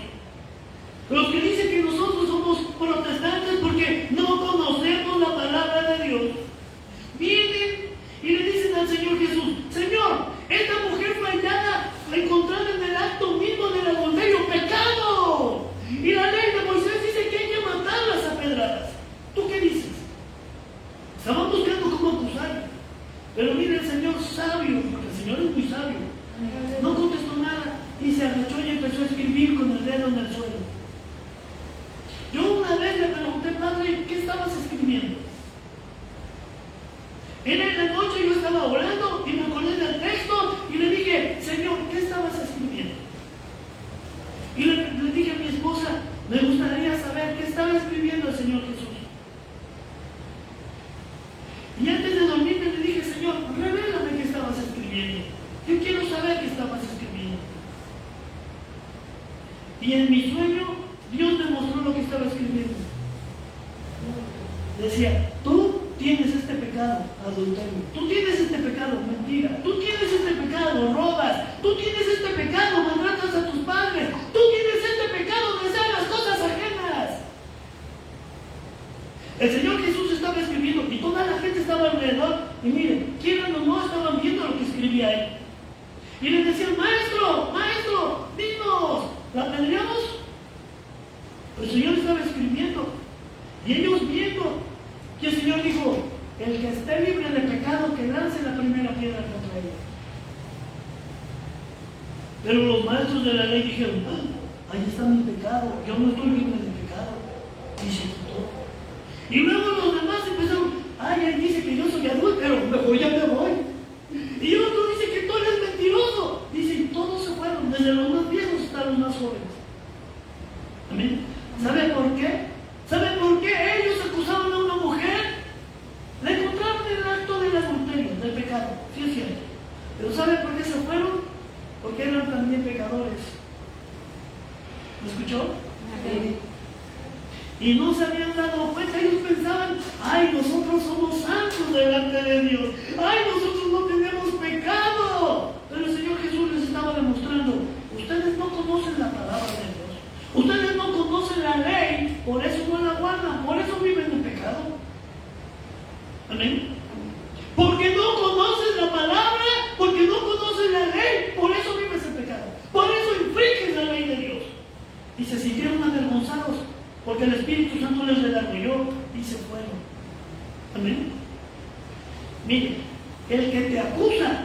los que dicen que nosotros somos protestantes porque no conocemos la palabra de Dios. Vienen y le dicen al Señor Jesús: Señor, esta mujer fue hallada, encontrada en el acto mismo del adulterio, pecado. Y la ley de Moisés dice que hay que matarlas a pedradas. ¿Tú qué dices? Estaban buscando cómo acusar. Pero mire, el Señor sabio, porque el Señor es muy sabio, no contestó nada y se agachó y empezó a escribir con el dedo en el suelo. Yo una vez le pregunté: Padre, ¿qué estabas escribiendo? Era en la noche, yo estaba orando y me acordé del texto y le dije: Señor, ¿qué estabas escribiendo? Y le dije a mi esposa: me gustaría saber qué estaba escribiendo el Señor Jesús. Y antes de dormirme le dije: Señor, revélame qué estabas escribiendo. Yo quiero saber qué estabas escribiendo. Y en mi sueño, Dios me mostró lo que estaba escribiendo. Decía: tú tienes este pecado, adulterio. Tú tienes este pecado, mentira. Tú tienes este pecado, robas. Tú tienes este pecado, maltratas a tus padres. Tú tienes este pecado, deseas las cosas ajenas. El Señor Jesús estaba escribiendo y toda la gente estaba alrededor. Y miren, quieran o no, estaban viendo lo que escribía él. Y le decían: Maestro, maestro, dinos, ¿la apedreamos? El Señor estaba escribiendo y ellos viendo. Y el Señor dijo: el que esté libre de pecado, que lance la primera piedra contra ella. Pero los maestros de la ley dijeron: ahí está mi pecado, yo no estoy libre de pecado. Y se quitó. Y luego los demás empezaron: ahí dice que yo soy adúltero, mejor ya me voy. Y otro dice que tú eres mentiroso. Dice: y todos se fueron, desde los más viejos hasta los más jóvenes. Amén. ¿Sabe por qué? ¿Sabe por qué ellos acusaban a una mujer? La encontraron en el acto del adulterio, del pecado, sí es cierto. Pero ¿sabe por qué se fueron? Porque eran también pecadores. ¿Me escuchó? Sí. Y no se habían dado cuenta. Ellos pensaban: ay, nosotros somos santos delante de Dios. Ay, nosotros no tenemos pecado. Pero el Señor Jesús les estaba demostrando: ustedes no conocen la palabra de Dios. Ustedes no conocen la ley, por eso no la guardan, por eso viven en pecado. Amén. Porque no conoces la palabra, porque no conoces la ley, por eso vives en pecado. Por eso infringes la ley de Dios. Y se sintieron avergonzados, porque el Espíritu Santo les redargüyó y se fueron. Amén. Mire, el que te acusa,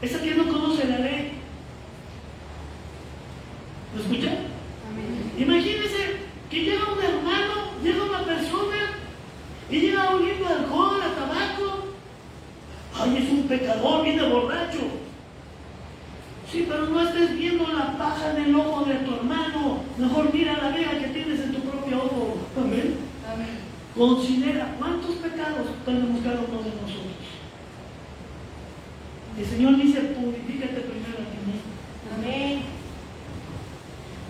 es el que no conoce la ley. ¿Lo escucha? Amén. Imagínense que llega un hermano, llega una persona y llega oliendo alcohol, a tabaco. Ay, es un pecador, viene borracho. Sí, pero no estés viendo la paja en el ojo de tu hermano. Mejor mira la viga que tienes en tu propio ojo. Amén. Amén. Considera cuántos pecados tenemos cada uno de nosotros. El Señor dice: purifícate primero a ti mismo. Amén.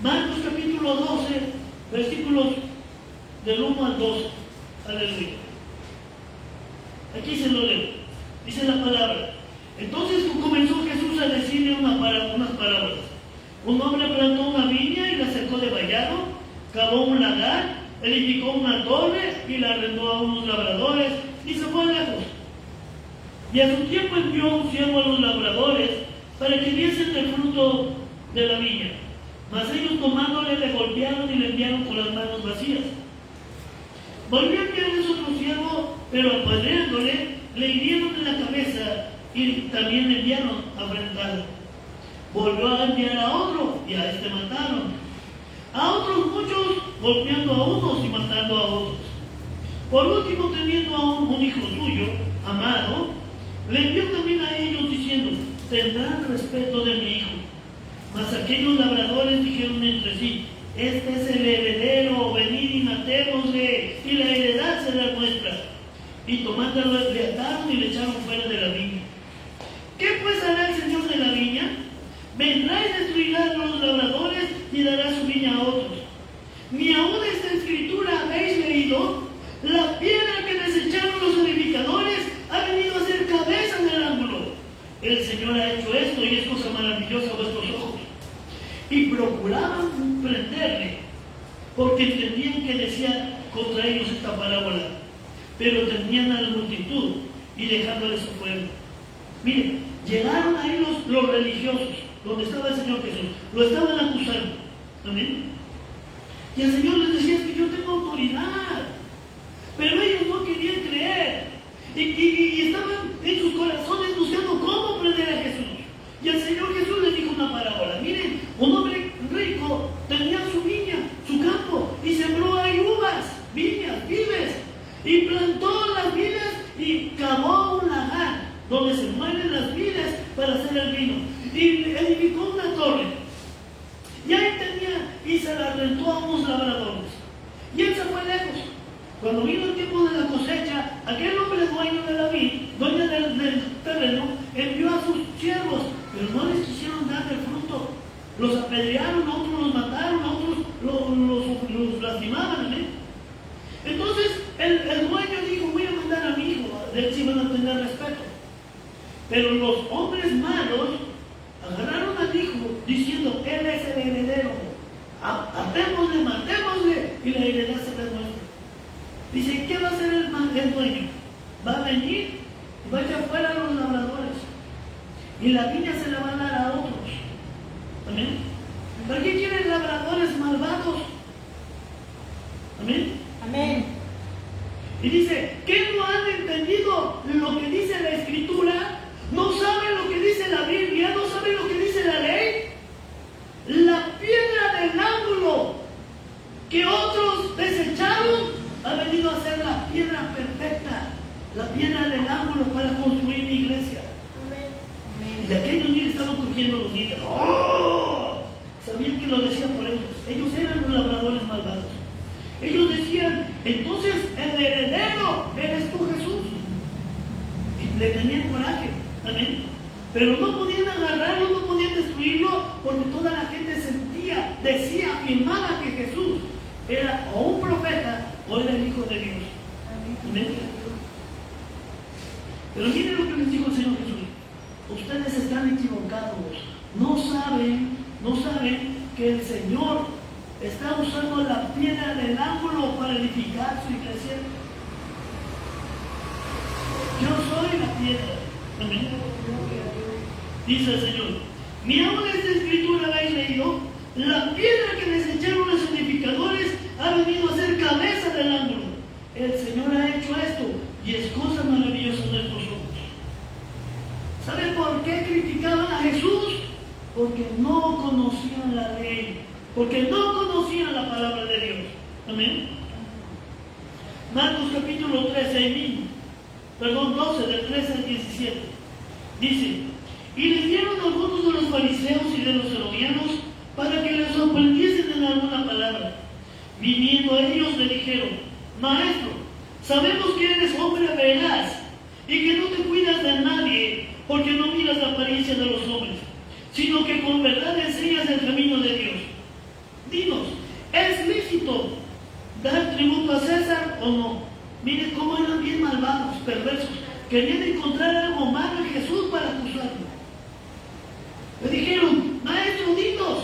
Marcos capítulo 12, versículos del 1 al 2. Aleluya. Aquí se lo leo. Dice la palabra: entonces comenzó Jesús a decirle unas parábolas. Un hombre plantó una viña y la cercó de vallado, cavó un lagar, edificó una torre y la arrendó a unos labradores y se fue lejos. Y a su tiempo envió un siervo a los labradores para que diesen del fruto de la viña. Mas ellos, tomándole, le golpearon y le enviaron con las manos vacías. Volvió a enviarles otro pero apedreándole, le hirieron en la cabeza y también le enviaron a afrentarlo. Volvió a enviar a otro y a este mataron. A otros muchos, golpeando a unos y matando a otros. Por último, teniendo aún un hijo suyo, amado, le envió también a ellos diciendo: tendrán respeto de mi hijo. Mas aquellos labradores dijeron entre sí: este es el heredero, venid y matémosle, y la heredad será nuestra. Y tomándolo, le ataron y le echaron fuera de la viña. ¿Qué pues hará el señor de la viña? Vendrá y destruirá a los labradores y dará su viña a otros. Ni aún esta escritura habéis leído: la piedra que desecharon los edificadores ha venido a ser cabeza del ángulo. El Señor ha hecho esto y es cosa maravillosa a vuestros ojos. Y procuraban prenderle, porque entendían que decía contra ellos esta parábola, pero tenían a la multitud y dejándoles se fueron. Miren, llegaron ahí los religiosos, donde estaba el Señor Jesús, lo estaban acusando. ¿Amén? Y el Señor les decía: es que yo tengo autoridad. Pero ellos no querían creer. Y estaban en sus corazones buscando cómo prender a Jesús. Y el Señor Jesús les dijo una parábola. Miren, un hombre rico tenía su viña, su campo, y sembró ahí uvas, viñas, vides, y plantó las vides y cavó un lagar donde se muelen las vides para hacer el vino. Y edificó una torre. Y ahí tenía, y se la rentó a unos labradores. Y él se fue lejos. Cuando vino el tiempo de la cosecha, aquel hombre dueño de la vid, dueño del terreno, envió a sus siervos, pero no les quisieron dar el fruto. Los apedrearon, a otros los mataron, a otros los lastimaban. ¿eh? Entonces el dueño dijo: voy a mandar a mi hijo, de él sí van a tener respeto. Pero los hombres malos agarraron al hijo diciendo: él es el heredero, atémosle, matémosle y la heredad será nuestra. Dice: ¿qué va a hacer el dueño? Va a venir y va a echar fuera a los labradores y la viña se la va a dar a otros. ¿Amén? ¿Para qué quieren labradores malvados? ¿Amén? Amén. Y dice: ¿qué no han entendido lo que dice la Escritura? ¿No saben lo que dice la Biblia? ¿No saben lo que dice la ley? La piedra del ángulo que otros desecharon ha venido a ser la piedra perfecta, la piedra del ángulo para construir mi iglesia. Amén. Y aquellos niños estaban cogiendo los niños. ¡Oh! Sabían que lo decían por ellos. Ellos eran los labradores malvados. Ellos decían: entonces el heredero eres tú, Jesús. Y le tenían coraje. Amén. Pero no podían agarrarlo, no podían destruirlo, porque toda la gente sentía, decía, afirmaba que Jesús era o un profeta o era el Hijo de Dios. Amén. Pero miren lo que les dijo el Señor Jesús: ustedes están equivocados. No saben que el Señor está usando la piedra del ángulo para edificar su iglesia. Yo soy la piedra. Amén. Dice el Señor: ni aún esta escritura habéis leído: la piedra que desecharon los edificadores ha venido a ser cabeza del ángulo. El Señor ha hecho esto y es cosa maravillosa en nuestros ojos. ¿Saben por qué criticaban a Jesús? Porque no conocían la ley, porque no conocían la palabra de Dios. Amén. Marcos capítulo 12, del 13 al 17. Dice: y les dieron algunos de los fariseos y de los herodianos para que les sorprendiesen en alguna palabra. Viniendo ellos le dijeron: Maestro, sabemos que eres hombre veraz y que no te cuidas de nadie, porque no miras la apariencia de los hombres, sino que con verdad enseñas el camino de Dios. Dinos, ¿es lícito dar tributo a César o no? Miren cómo eran bien malvados, perversos. Querían encontrar algo malo en Jesús para acusarlo. Le dijeron: Maestro, dinos,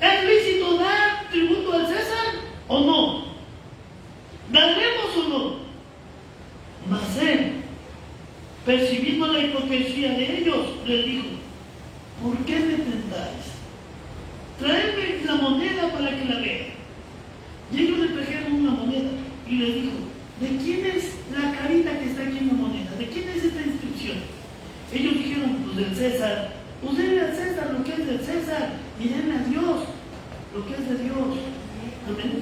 ¿es lícito dar tributo al César o no? ¿Daremos o no? Mas él, percibiendo la hipocresía de ellos, les dijo: ¿por qué me tentáis? Traedme la moneda para que la vea. Y ellos le trajeron una moneda y le dijo: ¿de quién es la carita que está aquí en la moneda? ¿De quién es esta inscripción? Ellos dijeron, pues del César. Pues denle al César lo que es del César y denle a Dios lo que es de Dios. Amén.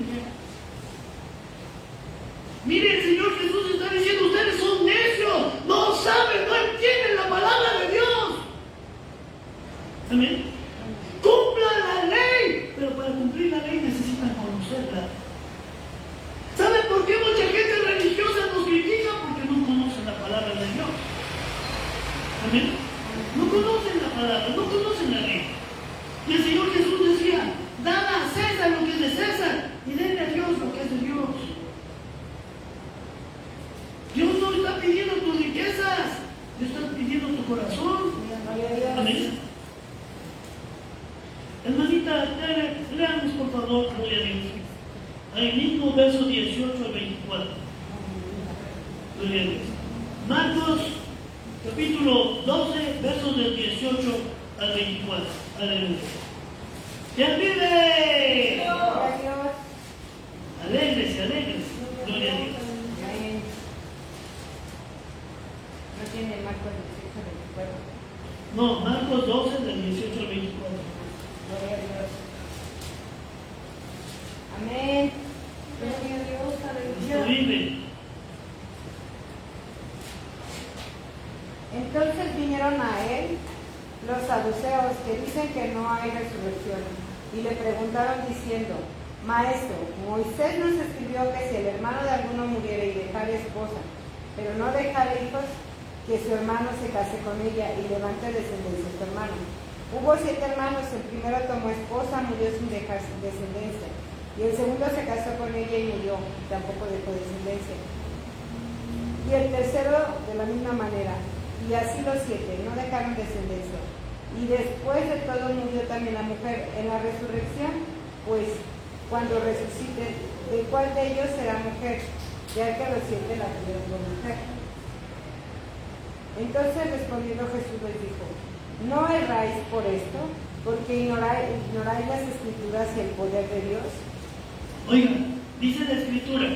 Mire, el Señor Jesús está diciendo, ustedes son necios, no saben, no entienden la palabra de Dios. Amén. Cumplan la ley, pero para cumplir la ley necesitan conocerla. ¿Saben por qué mucha gente religiosa nos critica? Porque no conocen la palabra de Dios. Amén. No conocen la palabra, no conocen la ley. Y el Señor Jesús decía, dad a César lo que es de César y denle a Dios lo que es de Dios. Dios no está pidiendo tus riquezas, Dios está pidiendo tu corazón. Amén. Hermanita, leamos por favor, gloria a Dios. Ahí mismo, versos 18 al 24. Gloria a Dios. Marcos, capítulo 12, versos del 18 al 24. Aleluya. ¿Quién vive? Alégrese, alégrese. Gloria a Dios. No tiene Marcos 18 al 24. No, Marcos 12, del 18 al 24. Gloria a Dios. Amén. Gloria a Dios, Cristo aleluya. vive. Entonces vinieron a él los saduceos que dicen que no hay resurrección y le preguntaron diciendo, Maestro, Moisés nos escribió que si el hermano de alguno muriera y dejara esposa, pero no dejara hijos, que su hermano se case con ella y levante descendencia a su hermano. Hubo 7 hermanos, el primero tomó esposa, murió sin dejar descendencia, y el segundo se casó con ella y murió, tampoco dejó descendencia. Y el tercero de la misma manera, y así los 7, no dejaron descendencia. Y después de todo murió también la mujer. En la resurrección, pues, cuando resucite, ¿de cuál de ellos será mujer? Ya que los 7 la tuvieron por mujer. Entonces respondiendo Jesús les dijo, ¿no erráis por esto? Porque ignoráis las Escrituras y el poder de Dios. Oigan, dice la Escritura,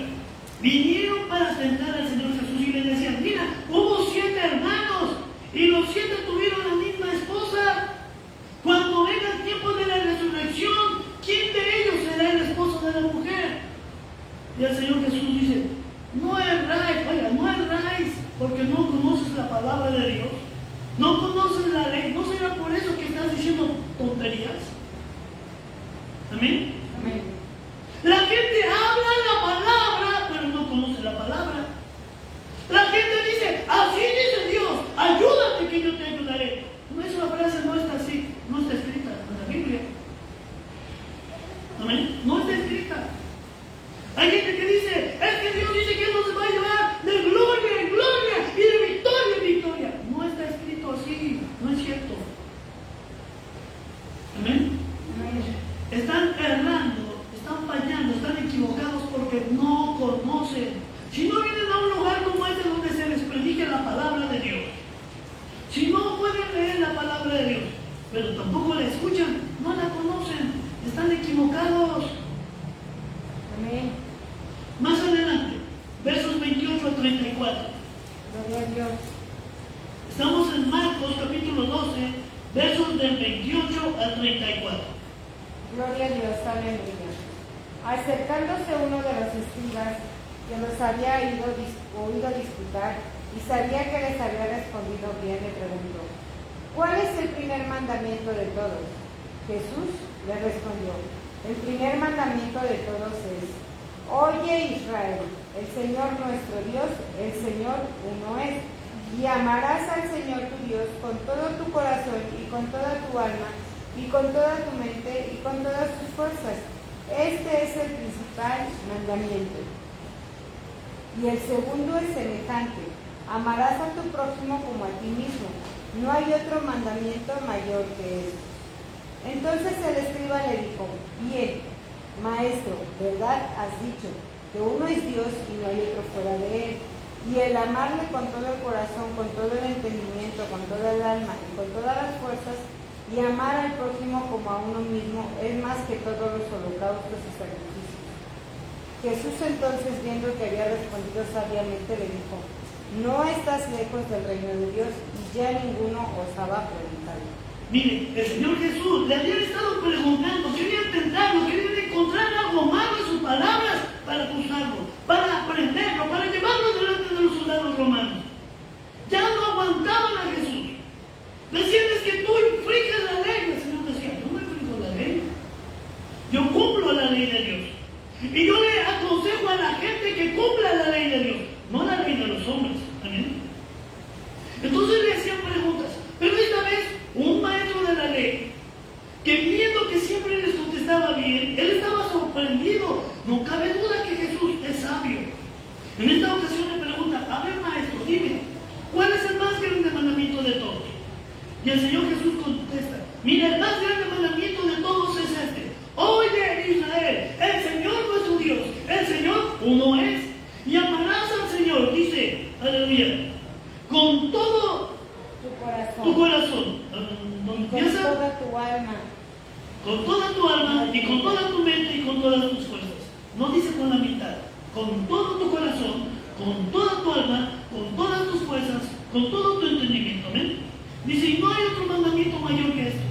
vinieron para tentar al Señor Jesús y le decían, mira, hubo 7 hermanos y los 7 tuvieron la misma esposa. Cuando venga el tiempo de la resurrección, ¿quién de ellos será el esposo de la mujer? Y el Señor Jesús dice, no erráis, oiga, no erráis porque no conoces la palabra de Dios, no conoces la ley. ¿No será por eso que estás diciendo tonterías? Amén. Amén. La gente habla la palabra, pero no conoce la palabra. La gente dice, así dice Dios, ayúdate que yo te ayudaré. No, esa frase no está así, no está escrita en la Biblia. Amén. No está escrita. Hay gente que dice, es que Dios dice que Él nos va a llevar de gloria en gloria y de victoria en victoria. No está escrito así, no es cierto. Amén. Amén. Están errando, están fallando, están equivocados porque no conocen. Si no vienen a un lugar como este donde se les predique la palabra de Dios, si no pueden leer la palabra de Dios, pero tampoco la escuchan, no la conocen, están equivocados. Amén. Más adelante, versos 28 al 34. Gloria a Dios. Estamos en Marcos capítulo 12, versos del 28 al 34. Gloria a Dios, aleluya. Acercándose uno de los escribas que los había oído disputar y sabía que les había respondido bien, le preguntó, ¿cuál es el primer mandamiento de todos? Jesús le respondió, el primer mandamiento de todos es, oye Israel, el Señor nuestro Dios, el Señor uno es, y amarás al Señor tu Dios con todo tu corazón y con toda tu alma y con toda tu mente y con todas tus fuerzas. Este es el principal mandamiento. Y el segundo es semejante, amarás a tu prójimo como a ti mismo. No hay otro mandamiento mayor que este. Entonces el escriba le dijo, bien, maestro, ¿verdad has dicho? Que uno es Dios y no hay otro fuera de él. Y el amarle con todo el corazón, con todo el entendimiento, con toda el alma y con todas las fuerzas, y amar al prójimo como a uno mismo, es más que todos los holocaustos y sacrificios. Jesús entonces, viendo que había respondido sabiamente, le dijo: no estás lejos del reino de Dios. Y ya ninguno osaba preguntarle. Mire, el Señor Jesús le había estado preguntando, quería tentarlo, quería encontrar algo malo en sus palabras para acusarlo, para aprenderlo, para llevarlo delante de los soldados romanos. Ya no aguantaban a Jesús. Decían: es que tú infringes la ley. El Señor decía: yo no infringo la ley, yo cumplo la ley de Dios. Y yo le aconsejo a la gente que cumpla la ley de Dios, no la ley de los hombres. Amén. Entonces le hacían preguntas, pero esta vez un maestro de la ley, que viendo que siempre les contestaba bien, él estaba sorprendido. No cabe duda que Jesús es sabio. En esta ocasión le pregunta: a ver, maestro, dime, ¿cuál es el más grande mandamiento de todos? Y el Señor Jesús contesta: mira, el más grande mandamiento de todos es este: oye, Israel, el Señor nuestro Dios, el Señor uno es, y amarás al Señor, dice, aleluya, con todo tu corazón, con toda tu alma, con toda tu alma, y con toda tu mente, y con todas tus fuerzas. No dice con la mitad, con todo tu corazón, con toda tu alma, con todas tus fuerzas, con todo tu entendimiento. ¿Amén? Dice: y no hay otro mandamiento mayor que estos.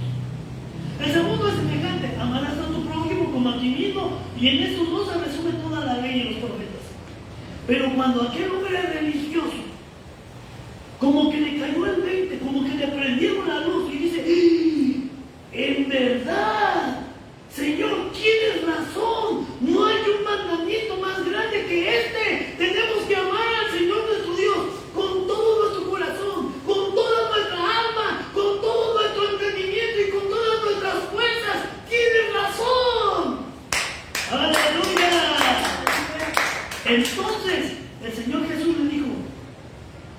El segundo es semejante: amarás a tu prójimo como a ti mismo. Y en estos dos se resume toda la ley y los profetas. Pero cuando aquel hombre religioso, como que le cayó el 20, como que le prendieron la luz, y dice: en verdad, Señor, tienes razón, no hay un mandamiento más grande que este. Tenemos que amar al Señor nuestro Dios con todo nuestro corazón, con toda nuestra alma, con todo nuestro entendimiento y con todas nuestras fuerzas. Tienes razón. ¡Aleluya! Entonces el Señor Jesús le dijo: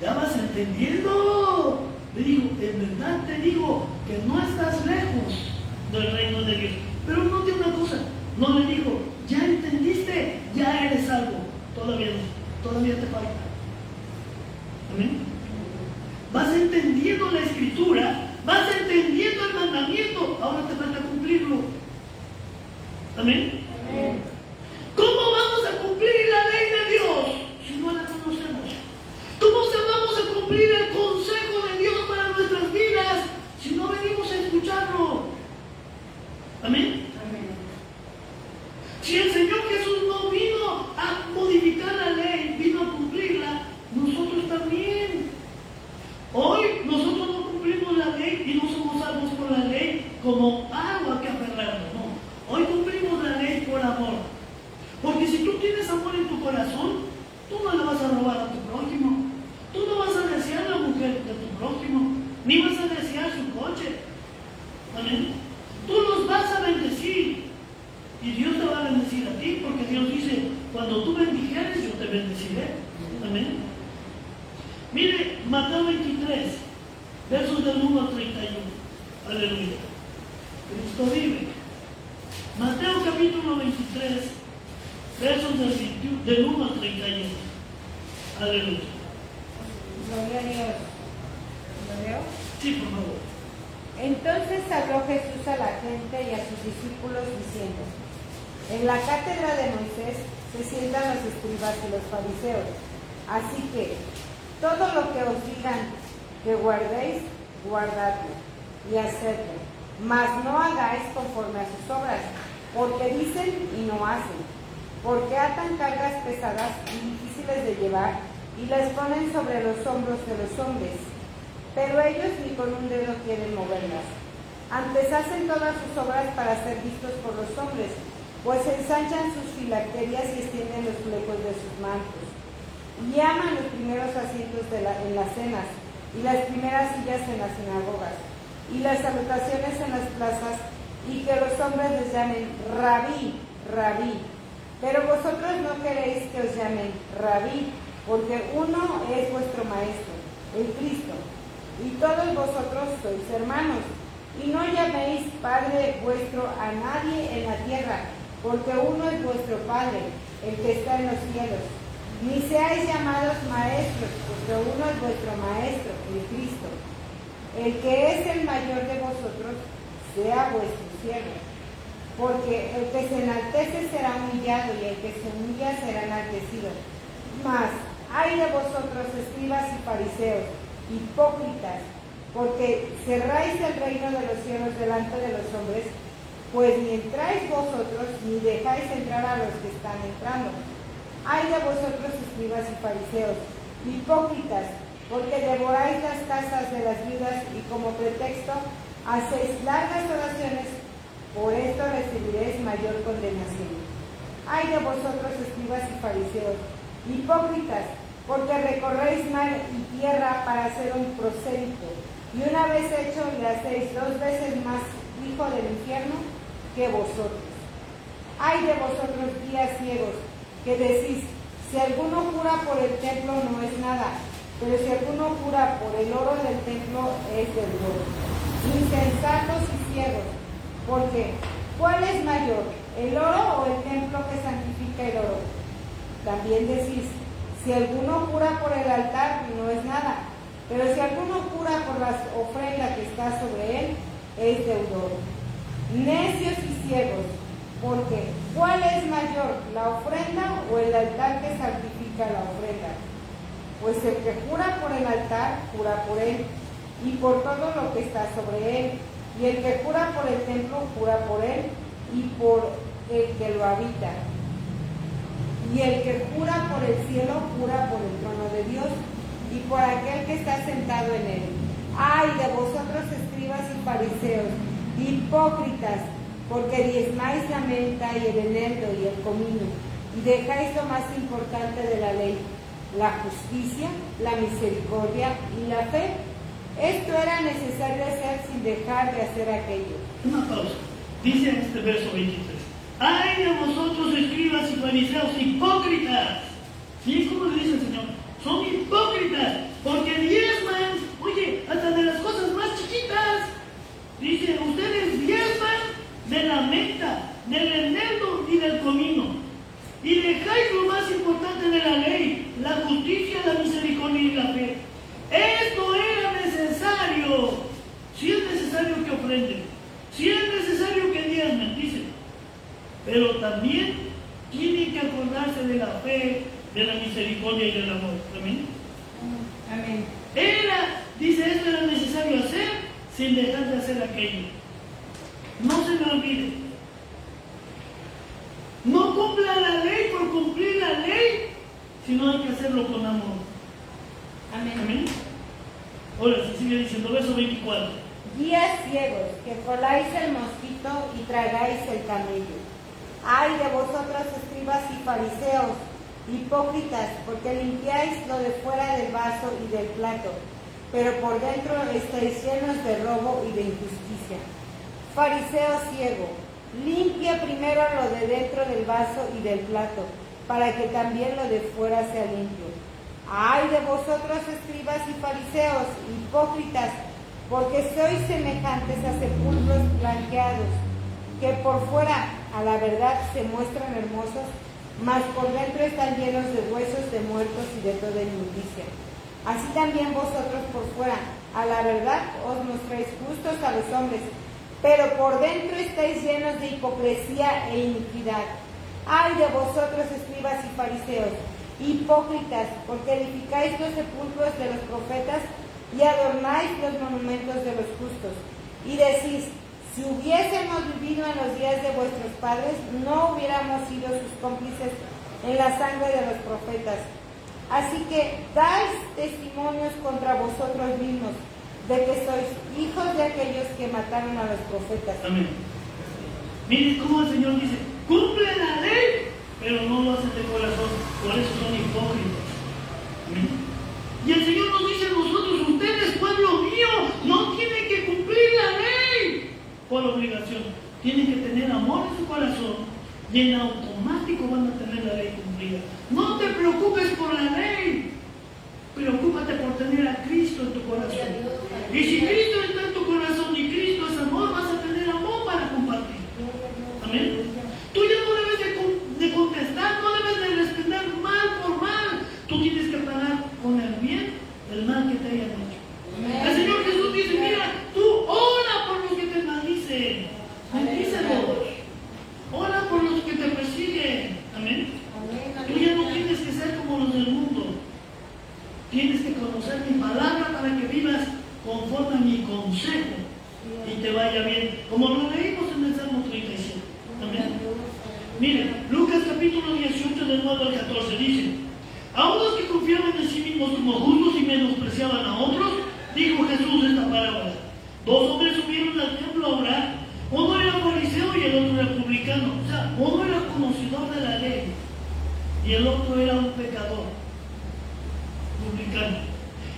¿ya vas entendiendo? Le dijo: en verdad te digo que no estás lejos del reino de Dios. Pero note una cosa, no le dijo: ya entendiste, ya eres salvo. Todavía no, todavía te falta. Amén. Vas entendiendo la escritura, vas entendiendo el mandamiento, ahora te falta cumplirlo. Amén. Amén. ¿Cómo vamos a cumplir la ley de Dios si no la conocemos? ¿Cómo vamos a cumplir el consejo de Dios para nuestras vidas si no venimos a escucharlo? Amén. Amén. Si el Señor Jesús no vino a modificar la ley, vino a cumplirla, nosotros también. Hoy nosotros no cumplimos la ley y no somos salvos por la ley como algo a que aferrarnos. No. Hoy cumplimos la ley por amor. Porque si tú tienes amor en tu corazón, tú no le vas a robar a tu prójimo. Tú no vas a desear la mujer de tu prójimo, ni vas a desear su coche. Amén. Tú los vas a bendecir. Y Dios te va a bendecir a ti, porque Dios dice: cuando tú bendijeres, yo te bendeciré. Amén. Mire, Mateo 23, versos del 1 al 31. Aleluya. Cristo vive. Mateo capítulo 23, versos del 1 al 31. Aleluya. Gloria a Dios. ¿Lo leo? Sí, por favor. Entonces habló Jesús a la gente y a sus discípulos diciendo: en la cátedra de Moisés se sientan los escribas y los fariseos. Así que todo lo que os digan que guardéis, guardadlo y hacedlo, mas no hagáis conforme a sus obras, porque dicen y no hacen, porque atan cargas pesadas y difíciles de llevar y las ponen sobre los hombros de los hombres, pero ellos ni con un dedo quieren moverlas. Antes hacen todas sus obras para ser vistos por los hombres, pues ensanchan sus filacterias y extienden los flecos de sus mantos. Y aman los primeros asientos en las cenas, y las primeras sillas en las sinagogas, y las salutaciones en las plazas, y que los hombres les llamen Rabí, Rabí. Pero vosotros no queréis que os llamen Rabí, porque uno es vuestro Maestro, el Cristo, y todos vosotros sois hermanos. Y no llaméis Padre vuestro a nadie en la tierra, porque uno es vuestro Padre, el que está en los cielos. Ni seáis llamados maestros, porque uno es vuestro Maestro, el Cristo. El que es el mayor de vosotros, sea vuestro siervo. porque el que se enaltece será humillado y el que se humilla será enaltecido. Mas, ay de vosotros, escribas y fariseos, hipócritas, porque cerráis el reino de los cielos delante de los hombres, pues ni entráis vosotros, ni dejáis entrar a los que están entrando. Ay de vosotros, escribas y fariseos, hipócritas, porque devoráis las casas de las viudas y como pretexto hacéis largas oraciones, por esto recibiréis mayor condenación. Ay de vosotros, escribas y fariseos, hipócritas, porque recorréis mar y tierra para hacer un prosélito, y una vez hecho le hacéis 2 veces más hijo del infierno que vosotros. Ay de vosotros, guías ciegos, que decís, si alguno jura por el templo no es nada, pero si alguno jura por el oro del templo es del oro. Insensatos y ciegos, porque ¿cuál es mayor, el oro o el templo que santifica el oro? También decís, si alguno jura por el altar no es nada, pero si alguno jura por la ofrenda que está sobre él, es deudor. Necios y ciegos, porque ¿cuál es mayor, la ofrenda o el altar que santifica la ofrenda? Pues el que jura por el altar, jura por él, y por todo lo que está sobre él. Y el que jura por el templo, jura por él, y por el que lo habita. Y el que jura por el cielo, jura por el trono de Dios, y por aquel que está sentado en él. ¡Ay de vosotros, escribas y fariseos, hipócritas! Porque diezmáis la menta y el eneldo y el comino, y dejáis lo más importante de la ley, la justicia, la misericordia y la fe. Esto era necesario hacer sin dejar de hacer aquello. Una pausa. Dice en este verso 23. ¡Ay de vosotros, escribas y fariseos, hipócritas! ¿Sí? ¿Cómo le dice el Señor? Son hipócritas, porque diezman, oye, hasta de las cosas más chiquitas. Dice, ustedes diezman de la menta, del eneldo y del comino, y dejáis lo más importante de la ley, la justicia, la misericordia y la fe. Esto era necesario. Si es necesario que ofrenden, si es necesario que diezmen, dice, pero también tienen que acordarse de la fe, de la misericordia y del amor. ¿Amén? Amén. Dice, esto era necesario hacer sin dejar de hacer aquello. No se me olvide. No cumpla la ley por cumplir la ley, sino hay que hacerlo con amor. Amén. Amén. Ahora se sigue diciendo, verso 24. Guías ciegos, que coláis el mosquito y tragáis el camello. Ay de vosotros, escribas y fariseos, hipócritas, porque limpiáis lo de fuera del vaso y del plato, pero por dentro estáis llenos de robo y de injusticia. Fariseo ciego, limpia primero lo de dentro del vaso y del plato, para que también lo de fuera sea limpio. Ay de vosotros, escribas y fariseos, hipócritas, porque sois semejantes a sepulcros blanqueados, que por fuera a la verdad se muestran hermosos, mas por dentro están llenos de huesos de muertos y de toda inmundicia. Así también vosotros por fuera a la verdad os mostráis justos a los hombres, pero por dentro estáis llenos de hipocresía e iniquidad. Ay de vosotros, escribas y fariseos, hipócritas, porque edificáis los sepulcros de los profetas y adornáis los monumentos de los justos. Y decís, si hubiésemos vivido en los días de vuestros padres, no hubiéramos sido sus cómplices en la sangre de los profetas. Así que dais testimonios contra vosotros mismos de que sois hijos de aquellos que mataron a los profetas. Amén. Miren cómo el Señor dice, cumple la ley, pero no lo hacen de corazón, por eso son hipócritas. Amén. Y el Señor nos dice a nosotros, ustedes, pueblo mío, no tienen que cumplir la ley por obligación. Tienen que tener amor en su corazón y en automático van a tener la ley cumplida. No te preocupes por la ley, preocúpate por tener a Cristo en tu corazón. Y si Cristo está en tu corazón y Cristo es amor, vas a tener amor para compartir. Amén. Tú ya no debes de contestar, no debes de responder mal por mal. Tú tienes que pagar con el bien el mal que te hayan hecho. El Señor Jesús dice, mira, tú ora por los que te maldicen. Bendícelos. Tienes que conocer mi palabra para que vivas conforme a mi consejo y te vaya bien. Como lo leímos en el Salmo 37. Amén. Miren, Lucas capítulo 18 del 9 al 14 dice: a unos que confiaban en sí mismos como justos y menospreciaban a otros, dijo Jesús esta parábola. Dos hombres subieron al templo a orar. Uno era fariseo y el otro era publicano. O sea, uno era conocedor de la ley y el otro era un pecador, publicano.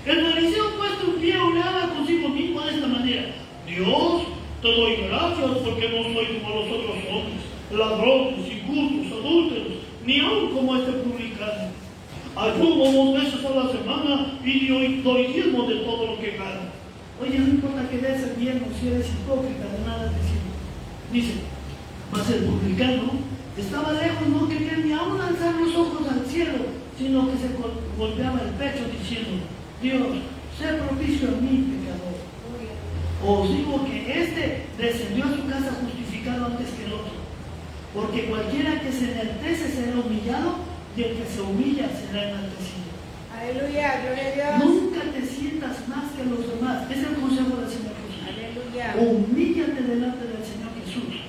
El fariseo, puesto en pie, oraba consigo mismo de esta manera: Dios, te doy gracias porque no soy como los otros hombres, ladrones, injustos, adúlteros, ni aun como este publicano. Ayuno 2 veces a la semana y doy diezmo de todo lo que gano. Oye, no importa que des el diezmo, si eres hipócrita, de nada te sirve. Dice, mas el publicano estaba lejos, no quería ni aún alzar los ojos al cielo, sino que se golpeaba el pecho diciendo: Dios, sé propicio a mí, pecador. Os digo que este descendió a su casa justificado antes que el otro, porque cualquiera que se enaltece será humillado, y el que se humilla será enaltecido. Aleluya, gloria a Dios. Nunca te sientas más que los demás. Es el consejo del Señor Jesús. Aleluya. Humíllate delante del Señor Jesús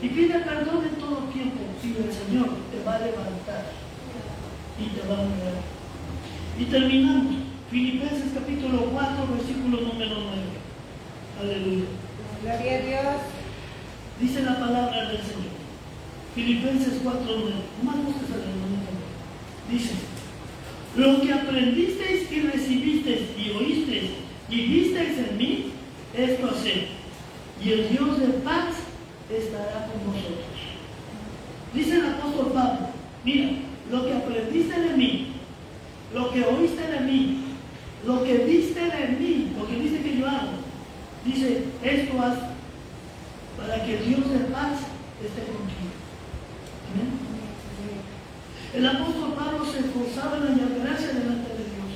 y pide perdón en todo tiempo, y el Señor te va a levantar y te va a honrar. Y terminamos. Filipenses capítulo 4, versículo número 9. Aleluya. Gloria a Dios. Dice la palabra del Señor. Filipenses 4, 9. Más busques al hermano. Dice: lo que aprendisteis y recibisteis y oísteis y visteis en mí, esto haced, y el Dios de paz estará con vosotros. Dice el apóstol Pablo: mira, lo que aprendiste de mí, lo que oíste de mí, lo que viste de mí, lo que viste que yo hago, dice, esto haz para que el Dios de paz esté contigo. Amén. El apóstol Pablo se esforzaba en hallar gracia delante de Dios.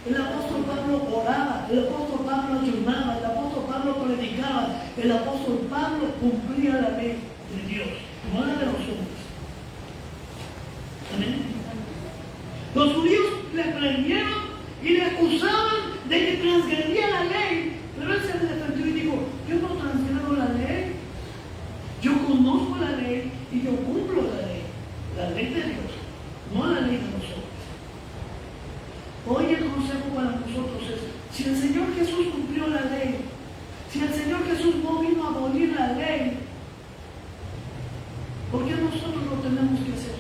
El apóstol Pablo oraba, el apóstol Pablo ayunaba, el apóstol Pablo predicaba, el apóstol Pablo cumplía la ley de Dios, no la de los hombres. Amén. Los judíos le prendieron y le acusaban de que transgredía la ley, pero él se defendió y dijo: yo no transgredo la ley, yo conozco la ley y yo cumplo la ley de Dios, no la ley de nosotros. Hoy el consejo para nosotros es: si el Señor Jesús cumplió la ley, si el Señor Jesús no vino a abolir la ley, ¿por qué nosotros lo tenemos que hacer?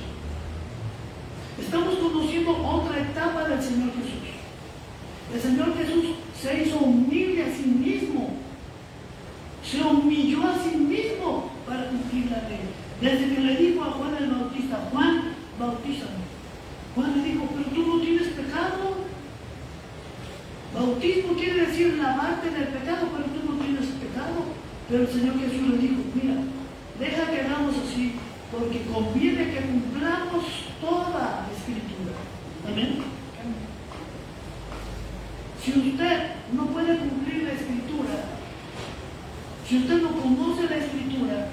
Estamos conociendo otra etapa del Señor Jesús. El Señor Jesús se hizo humilde a sí mismo, se humilló a sí mismo para cumplir la ley. Desde que le dijo a Juan el Bautista: Juan, bautízame. Juan le dijo: pero tú no tienes pecado. Bautismo quiere decir lavarte del pecado, pero tú no tienes pecado. Pero el Señor Jesús le dijo: mira, deja que hagamos así, porque conviene que cumplamos toda la Escritura. Amén. Si usted no puede cumplir la Escritura, si usted no conoce la Escritura,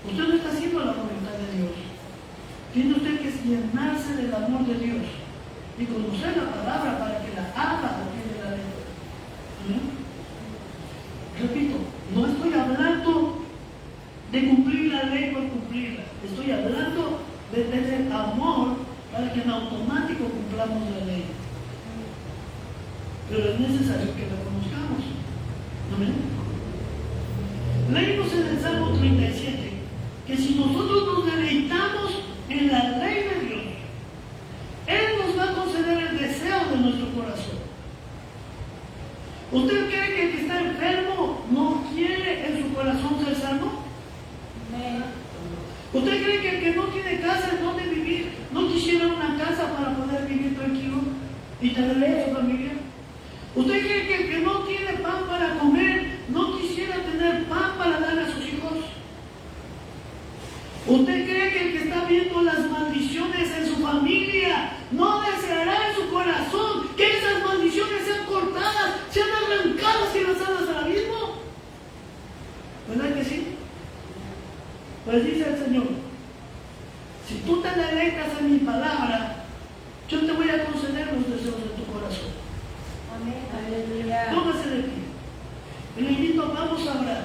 usted no está haciendo la voluntad de Dios. Tiene usted que llenarse del amor de Dios y conocer la palabra para que la haga lo que la ley. ¿Amén? Repito, no estoy hablando de cumplir la ley por cumplirla. Estoy hablando de tener amor para que en automático cumplamos la ley. Pero es necesario que la conozcamos. Amén. Leímos en el Salmo 37 que si nosotros nos deleitamos en la ley de Dios, Él nos va a conceder el deseo de nuestro corazón. ¿Usted cree que el que está enfermo no quiere en su corazón ser sano? ¿Usted cree que el que no tiene casa en donde vivir no quisiera una casa para poder vivir tranquilo y tener a su familia? ¿Usted cree que el que no tiene pan para comer no quisiera tener pan para darle a sus hijos? ¿Usted cree que el que está viendo las maldiciones en su familia no deseará en su corazón que esas maldiciones sean cortadas, sean arrancadas y lanzadas al abismo? ¿Verdad que sí? Pues dice el Señor: si tú te deleitas en mi palabra, yo te voy a conceder los deseos de corazón. Amén. Aleluya. Póngase de pie. Y le invito, vamos a orar.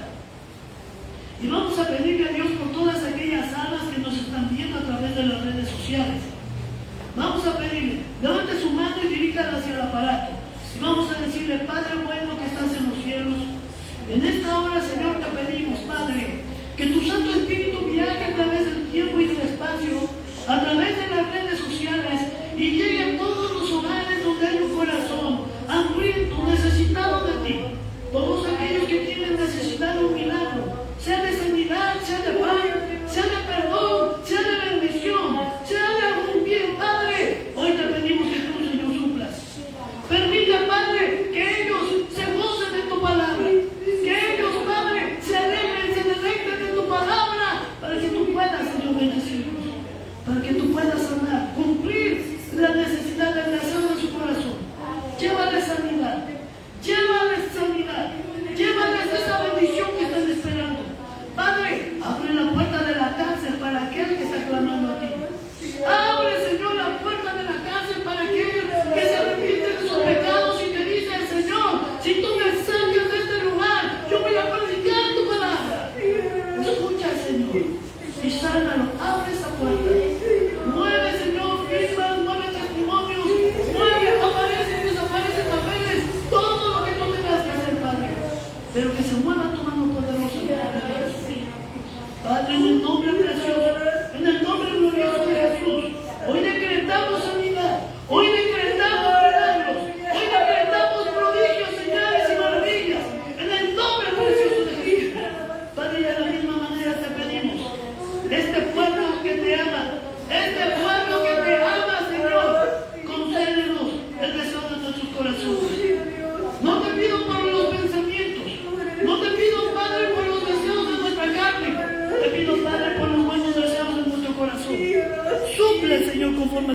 Y vamos a pedirle a Dios por todas aquellas almas que nos están viendo a través de las redes sociales. Vamos a pedirle, levante su mano y diríjala hacia el aparato. Y vamos a decirle, Padre bueno que estás en los cielos, en esta hora, Señor, te pedimos